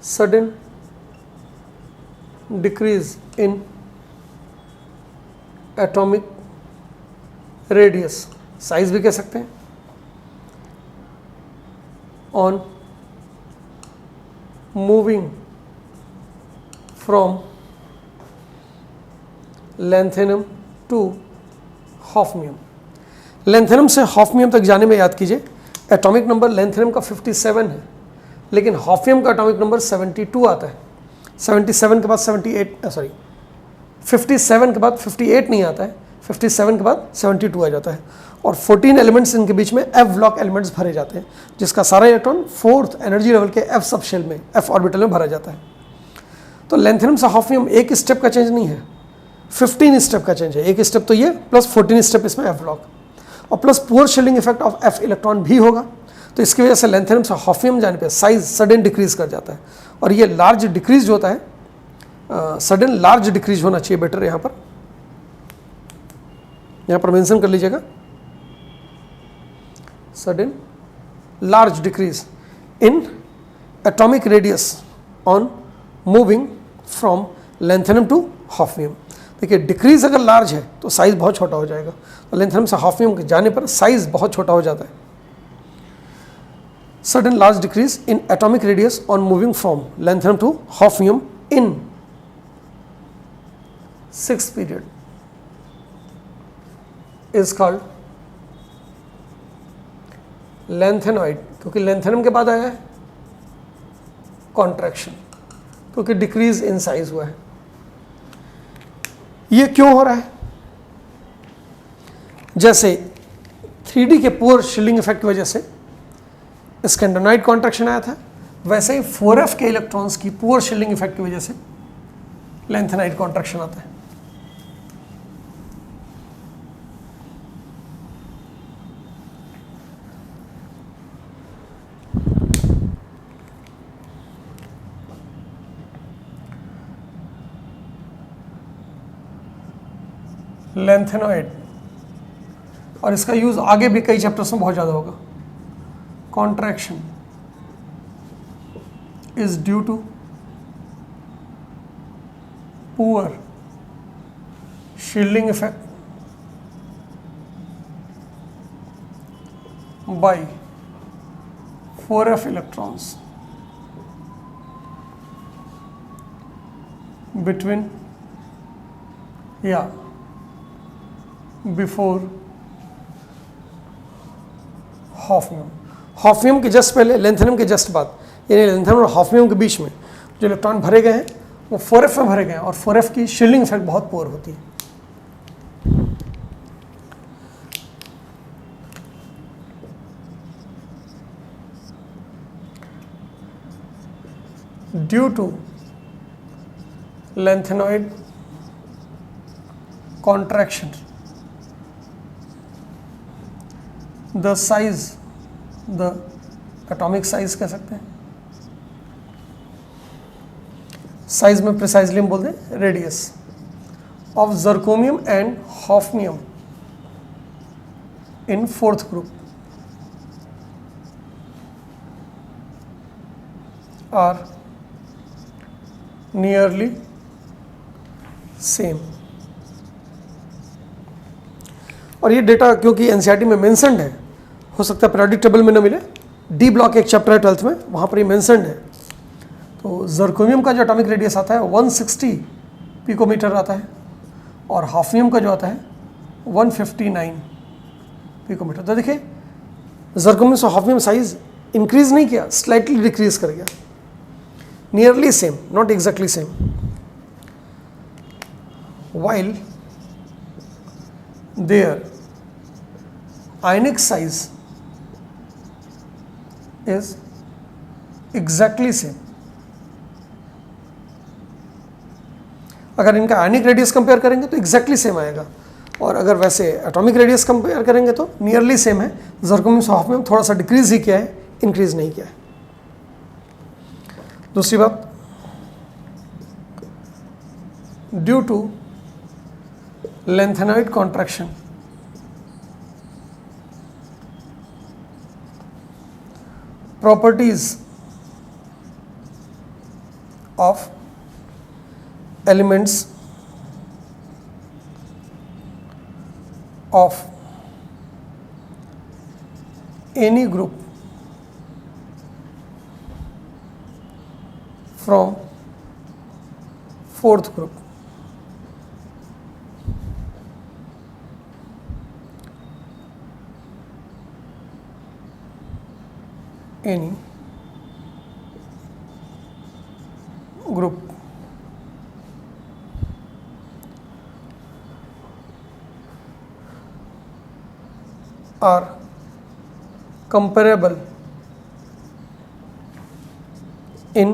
Sudden decrease in atomic radius, size भी कह सकते हैं, on moving from lanthanum to hafnium. Lanthanum से हॉफनियम तक जाने में याद कीजिए एटॉमिक नंबर लैंथेनम का 57 है, लेकिन हॉफनियम का एटॉमिक नंबर 72 आता है। 77 के बाद 57 के बाद 58 नहीं आता है, 57 के बाद 72 आ जाता है और 14 एलिमेंट्स इनके बीच में एफ ब्लॉक एलिमेंट्स भरे जाते हैं, जिसका सारा इलेक्ट्रॉन 4th एनर्जी लेवल के एफ सब शेल में, एफ ऑर्बिटल में भरा जाता है। तो लैंथेनम से हॉफनियम एक स्टेप का चेंज नहीं है, 15 स्टेप का चेंज है। एक स्टेप तो ये प्लस 14 स्टेप इसमें एफ ब्लॉक और plus poor shielding effect of F electron भी होगा। तो इसकी वजह से लैंथेनम से हॉफनियम जाने पे साइज सडन डिक्रीज कर जाता है और ये लार्ज डिक्रीज जो होता है, सडन लार्ज डिक्रीज होना चाहिए बेटर। यहाँ पर मेंशन कर लीजिएगा, sudden large decrease in atomic radius on moving from lanthanum to hafnium. देखिए डिक्रीज अगर लार्ज है तो साइज बहुत छोटा हो जाएगा, तो लैंथेनम से हॉफनियम के जाने पर साइज बहुत छोटा हो जाता है। Sudden large decrease in atomic radius on moving from lanthanum to hafnium in 6th period is called lanthanoid, क्योंकि लैंथेनम के बाद आया है कॉन्ट्रैक्शन, क्योंकि डिक्रीज इन साइज हुआ है। ये क्यों हो रहा है? जैसे 3D के पुअर शील्डिंग इफेक्ट की वजह से स्कैंडोनाइड कॉन्ट्रैक्शन आया था, वैसे ही 4f के इलेक्ट्रॉन्स की पुअर शील्डिंग इफेक्ट की वजह से लैंथेनाइड कॉन्ट्रैक्शन आता है। लैंथेनॉइड, और इसका यूज आगे भी कई चैप्टर्स में बहुत ज़्यादा होगा। Contraction is due to poor shielding effect by 4f electrons between before hafnium. Hafnium के जस्ट पहले, लैंथेनम के जस्ट बाद, यानी लैंथेनम और हॉफनियम के बीच में जो इलेक्ट्रॉन भरे गए हैं वो 4f में भरे गए हैं और 4f की शील्डिंग इफेक्ट बहुत पुअर होती है। Due to lanthanoid contraction the size, the atomic size कह सकते हैं, साइज में प्रिसाइजली हम बोल दें radius of zirconium and hafnium in 4th group are nearly same. और ये डेटा क्योंकि एनसीईआरटी में मेंशन्ड है, हो सकता है पीरियोडिक टेबल में न मिले, डी ब्लॉक एक चैप्टर है 12th में, वहाँ पर ये मेंशन्ड है। तो जर्कोनियम का जो एटॉमिक रेडियस आता है 160 पिकोमीटर आता है और हॉफनियम का जो आता है 159 पिकोमीटर। तो देखिए जर्कोनियम से हॉफनियम साइज इंक्रीज नहीं किया, स्लाइटली डिक्रीज कर गया, nearly same, not exactly same. while their ionic size is exactly same। अगर इनका आयनिक रेडियस कंपेयर करेंगे तो एग्जैक्टली सेम आएगा। और अगर वैसे एटॉमिक रेडियस कंपेयर करेंगे तो नियरली सेम है। ज़रकोनियम हॉफनियम थोड़ा सा डिक्रीज ही किया है, इंक्रीज नहीं किया है। दूसरी बात, due to lanthanoid contraction properties of elements of any group from fourth group any group are comparable in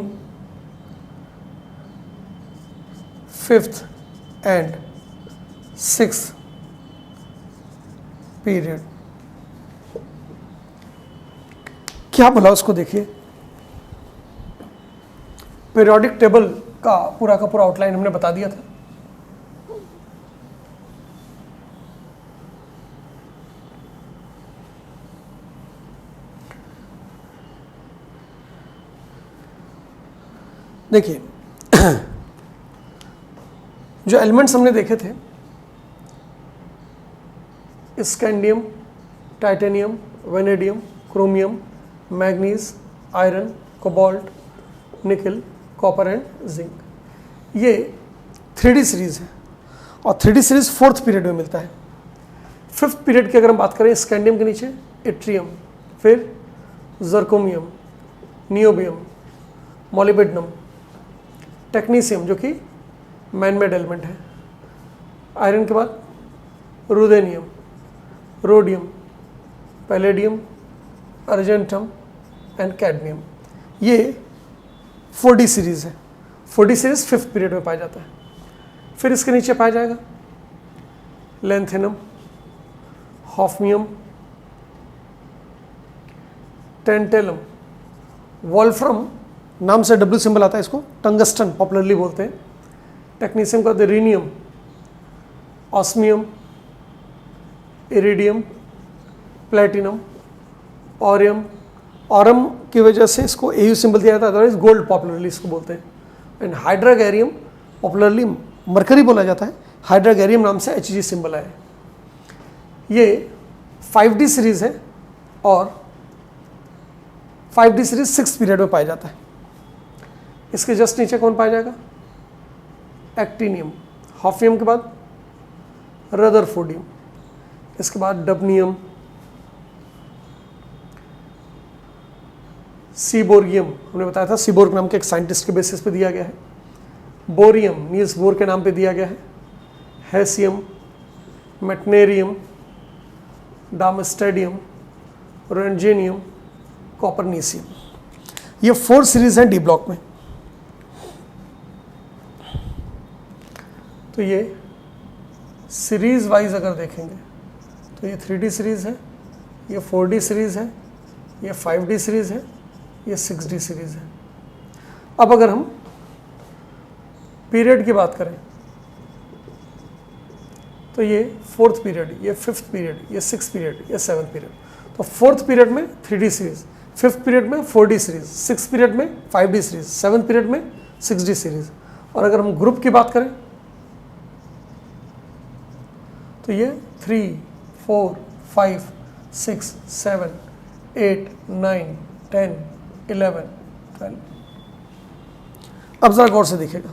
fifth and sixth period। क्या बोला उसको देखिए, पीरियोडिक टेबल का पूरा आउटलाइन हमने बता दिया था। देखिए जो एलिमेंट्स हमने देखे थे, scandium, titanium, vanadium, chromium, manganese, iron, cobalt, निकल, कॉपर एंड जिंक, ये 3D सीरीज है और 3D सीरीज फोर्थ पीरियड में मिलता है। फिफ्थ पीरियड की अगर हम बात करें, स्कैंडियम के नीचे इट्रियम, फिर जर्कोमियम, नियोबियम, मोलिब्डेनम, टेक्नीशियम जो कि मैन मेड एलिमेंट है, आयरन के बाद ruthenium, rhodium, palladium, argentum and cadmium, ये 4D सीरीज है। 4D सीरीज फिफ्थ पीरियड में पाया जाता है। फिर इसके नीचे पाया जाएगा लेंथेनम, हॉफनियम, टेंटेलम, वोल्फ्रम, नाम से W सिंबल आता है, इसको टंगस्टन पॉपुलरली बोलते हैं, टेक्नीशियम का rhenium, osmium, iridium, platinum, aureum, Aurum की वजह से इसको AU सिंबल दिया जाता है, अदरवाइज गोल्ड पॉपुलरली इसको बोलते हैं, एंड हाइड्रागैरियम पॉपुलरली मरकरी बोला जाता है, हाइड्रागैरियम नाम से HG सिंबल आया है। ये 5D सीरीज है और 5D सीरीज सिक्स पीरियड में पाया जाता है। इसके जस्ट नीचे कौन पाया जाएगा, एक्टिनियम, हॉफियम के बाद रदरफोर्डियम, इसके बाद डबनियम, सीबोर्गियम, हमने बताया था सीबोर्ग नाम के एक साइंटिस्ट के बेसिस पे दिया गया है, बोरियम नील्स बोर के नाम पे दिया गया है, हैसियम, मेटनेरियम, डामस्टेडियम, रेंजेनियम, कॉपरनीसियम, ये 4 सीरीज हैं डी ब्लॉक में। तो ये सीरीज वाइज अगर देखेंगे तो ये 3D सीरीज है, ये 4D सीरीज है, ये 5D सीरीज है, ये 6D सीरीज है। अब अगर हम पीरियड की बात करें तो ये फोर्थ पीरियड, ये फिफ्थ पीरियड, ये सिक्स पीरियड, ये सेवन्थ पीरियड। तो फोर्थ पीरियड में 3D सीरीज, फिफ्थ पीरियड में 4D सीरीज, सिक्स पीरियड में 5D सीरीज, सेवन्थ पीरियड में 6D सीरीज। और अगर हम ग्रुप की बात करें तो ये 3, 4, 5, 6, 7, 8, 9, 10, 11, 12। अब जरा गौर से देखिएगा,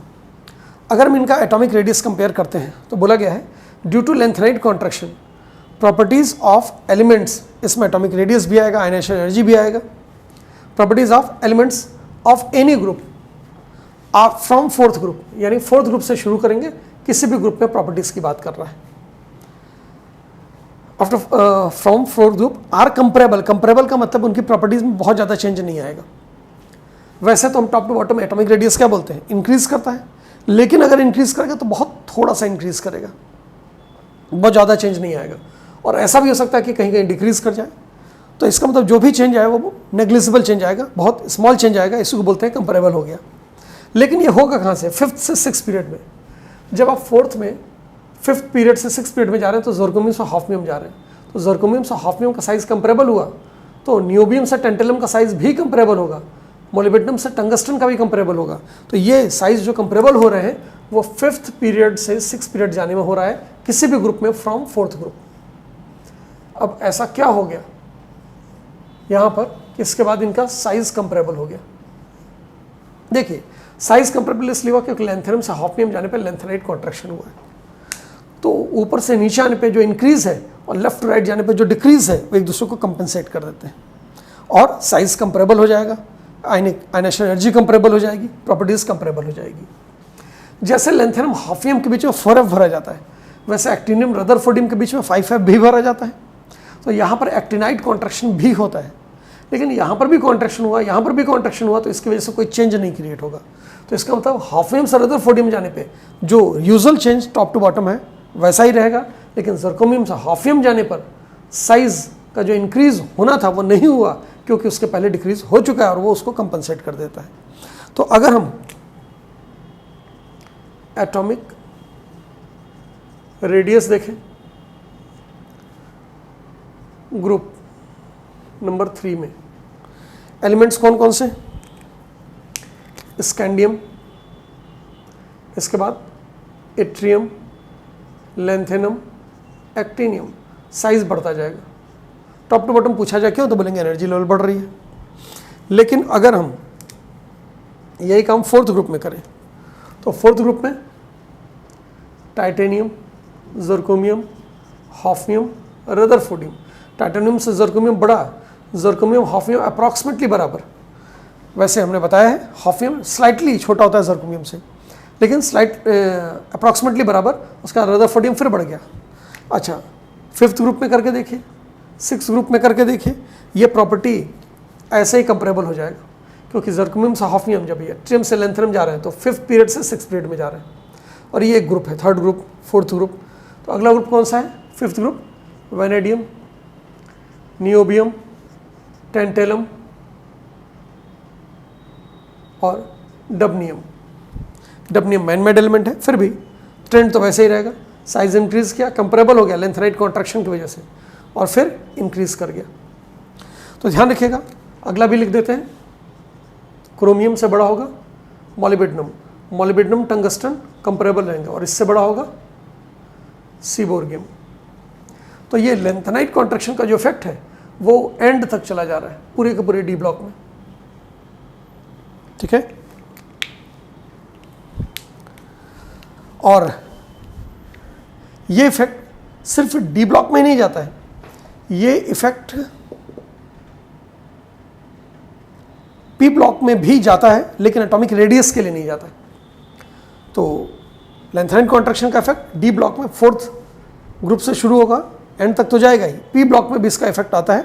अगर हम इनका एटॉमिक रेडियस कंपेयर करते हैं तो बोला गया है due to lanthanide contraction properties of elements, इसमें एटॉमिक रेडियस भी आएगा, आयनेशन एनर्जी भी आएगा, properties of elements of any group आप फ्रॉम फोर्थ ग्रुप, यानी फोर्थ ग्रुप से शुरू करेंगे, किसी भी ग्रुप में प्रॉपर्टीज की बात कर रहा है। After from fourth group are comparable, comparable का मतलब उनकी प्रॉपर्टीज में बहुत ज़्यादा चेंज नहीं आएगा। वैसे तो हम top to bottom atomic radius क्या बोलते हैं, इंक्रीज करता है, लेकिन अगर इंक्रीज करेगा तो बहुत थोड़ा सा इंक्रीज करेगा। बहुत ज़्यादा चेंज नहीं आएगा। और ऐसा भी हो सकता है कि कहीं कहीं डिक्रीज़ कर जाए, तो इसका मतलब जो भी चेंज आए वो नेग्लिजिबल चेंज आएगा, बहुत स्मॉल चेंज आएगा, इसी को बोलते हैं कंपेरेबल हो गया। लेकिन ये होगा कहाँ से? 5th से 6th पीरियड में। जब आप 4th में 5th पीरियड से 6th पीरियड में जा रहे हैं तो ज़र्कोनियम से हॉफनियम जा रहे हैं, तो ज़र्कोनियम से हॉफनियम का साइज़ कंपेरेबल हुआ, तो नियोबियम से टेंटेलम का साइज़ भी कंपेरेबल होगा, मोलिब्डेनम से टंगस्टन का भी कंपेरेबल होगा। तो ये साइज़ जो कंपेरेबल हो रहे हैं वो 5th पीरियड से 6th पीरियड जाने में हो रहा है किसी भी ग्रुप में फ्रॉम 4th ग्रुप। अब ऐसा क्या हो गया यहाँ पर कि इसके बाद इनका साइज़ कंपेरेबल हो गया? देखिए, साइज़ कंपेरेबल इसलिए हुआ क्योंकि लैंथेनम से हॉफनियम जाने पर लैंथेनाइट कॉन्ट्रैक्शन हुआ है, तो ऊपर से नीचे आने पे जो इंक्रीज़ है और लेफ्ट टू राइट जाने पे जो डिक्रीज़ है वो एक दूसरे को कंपनसेट कर देते हैं और साइज़ कंपेरेबल हो जाएगा, आयनेशन एनर्जी कंपेरेबल हो जाएगी, प्रॉपर्टीज़ कंपेरेबल हो जाएगी। जैसे लैंथेनम हॉफनियम के बीच में 4F भरा जाता है, वैसे एक्टिनियम रदरफोर्डियम के बीच में 5F भी भरा जाता है। तो यहाँ पर एक्टिनाइट कॉन्ट्रैक्शन भी होता है, लेकिन यहाँ पर भी कॉन्ट्रैक्शन हुआ, यहाँ पर भी कॉन्ट्रैक्शन हुआ, तो इसकी वजह से कोई चेंज नहीं क्रिएट होगा। तो इसका मतलब हॉफनियम से रदरफोर्डियम जाने पे जो usual change top to bottom है वैसा ही रहेगा, लेकिन ज़र्कोनियम से हॉफनियम जाने पर साइज़ का जो इंक्रीज़ होना था वो नहीं हुआ, क्योंकि उसके पहले डिक्रीज़ हो चुका है और वो उसको कंपनसेट कर देता है। तो अगर हम एटॉमिक रेडियस देखें ग्रुप नंबर 3 में, एलिमेंट्स कौन कौन से? स्कैंडियम, इसके बाद इट्रियम, लैंथेनम, एक्टिनियम। साइज बढ़ता जाएगा, टॉप टू बॉटम पूछा जाए क्यों, तो बोलेंगे एनर्जी लेवल बढ़ रही है। लेकिन अगर हम यही काम 4th ग्रुप में करें तो 4th ग्रुप में टाइटेनियम, ज़र्कोनियम, हॉफनियम, रदरफोर्डियम। टाइटेनियम से ज़र्कोनियम बड़ा, ज़र्कोनियम हॉफनियम अप्रॉक्सीमेटली बराबर। वैसे हमने बताया है हॉफनियम स्लाइटली छोटा होता है ज़र्कोनियम से, लेकिन स्लाइट अप्रॉक्सीमेटली बराबर, उसका रदरफोर्डियम फिर बढ़ गया। अच्छा, 5th ग्रुप में करके देखिए, 6th ग्रुप में करके देखिए, ये प्रॉपर्टी ऐसे ही कंपेरेबल हो जाएगा, क्योंकि ज़र्कोनियम से हॉफनियम जब ये ट्रियम से लैंथेनम जा रहे हैं तो 5th पीरियड से 6th पीरियड में जा रहे हैं, और ये एक ग्रुप है, 3rd ग्रुप, 4th ग्रुप। तो अगला ग्रुप कौन सा है? 5th group, vanadium, niobium, tantalum और डबनियम। डबनियम मैन मेड एलिमेंट है, फिर भी ट्रेंड तो वैसे ही रहेगा, साइज इंक्रीज किया, कंपेरेबल हो गया लैंथेनाइट कॉन्ट्रैक्शन की वजह से, और फिर इंक्रीज कर गया। तो ध्यान रखिएगा, अगला भी लिख देते हैं, क्रोमियम से बड़ा होगा मॉलिब्डेनम, मॉलिब्डेनम टंगस्टन कंपेरेबल रहेंगे, और इससे बड़ा होगा सीबोर्गियम। तो ये लैंथेनाइट कॉन्ट्रैक्शन का जो इफेक्ट है वो एंड तक चला जा रहा है पूरे के पूरे डी ब्लॉक में, ठीक है। और ये इफेक्ट सिर्फ डी ब्लॉक में नहीं जाता है, ये इफेक्ट पी ब्लॉक में भी जाता है, लेकिन एटॉमिक रेडियस के लिए नहीं जाता है। तो लैंथेनाइट कॉन्ट्रैक्शन का इफेक्ट डी ब्लॉक में 4th ग्रुप से शुरू होगा, एंड तक तो जाएगा ही। पी ब्लॉक में भी इसका इफेक्ट आता है,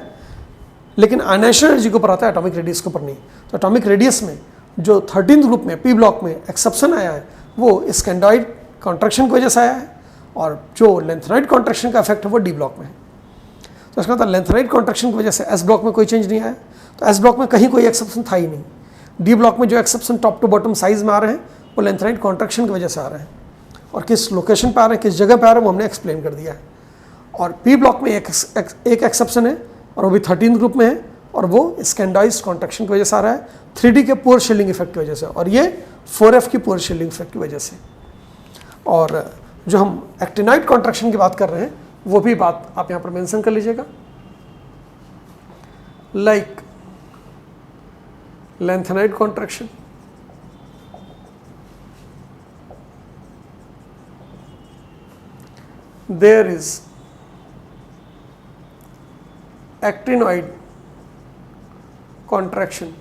लेकिन आयनेशन एनर्जी के ऊपर आता है, एटॉमिक रेडियस के ऊपर नहीं। तो एटॉमिक रेडियस में जो 13th ग्रुप में पी ब्लॉक में एक्सेप्शन आया है वो स्कैंडॉइड कॉन्ट्रैक्शन की वजह से आया है, और जो लैंथेनाइट कॉन्ट्रैक्शन का इफेक्ट है वो डी ब्लॉक में है। तो इसका मतलब लैंथेनाइट कॉन्ट्रैक्शन की वजह से एस ब्लॉक में कोई चेंज नहीं आया, तो एस ब्लॉक में कहीं कोई एक्सेप्शन था ही नहीं। डी ब्लॉक में जो exception top to bottom size में आ रहे हैं वो लैंथेनाइट कॉन्ट्रैक्शन की वजह से आ रहे हैं, और किस लोकेशन पर आ रहे हैं, किस जगह पर आ रहे हैं, वो हमने एक्सप्लेन कर दिया है। और पी ब्लॉक में एक एक्सेप्शन है, और वो भी 13th ग्रुप में है, और वो स्कैंडॉइज्ड कॉन्ट्रैक्शन की वजह से आ रहा है, 3D के पुअर शील्डिंग इफेक्ट की वजह से, और ये 4F की पुअर शील्डिंग इफेक्ट की वजह से। और जो हम एक्टिनाइट कॉन्ट्रैक्शन की बात कर रहे हैं वो भी बात आप यहाँ पर मेंशन कर लीजिएगा, like lanthanide contraction, there is actinoid contraction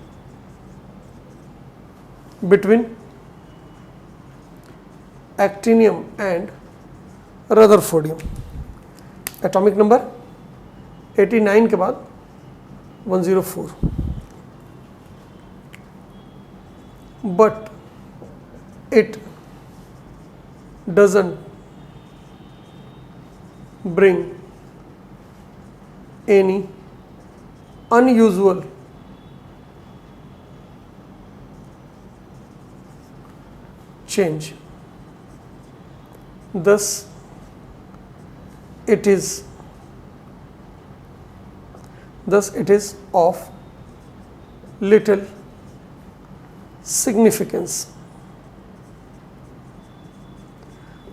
between actinium and rutherfordium, atomic number 89 के बाद 104, but it doesn't bring any unusual change. Thus it is of little significance.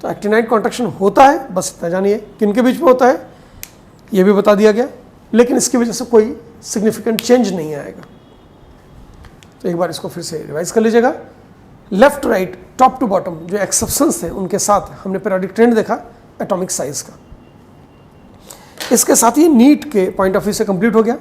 तो एक्टिनाइड कॉन्ट्रैक्शन होता है, बस इतना जानिए किन के बीच में होता है ये भी बता दिया गया, लेकिन इसकी वजह से कोई सिग्निफिकेंट चेंज नहीं आएगा। तो एक बार इसको फिर से रिवाइज कर लीजिएगा। Left right top to bottom जो एक्सेप्शंस थे उनके साथ हमने पीरियोडिक ट्रेंड देखा एटॉमिक साइज का। इसके साथ ही नीट के पॉइंट ऑफ व्यू से कंप्लीट हो गया।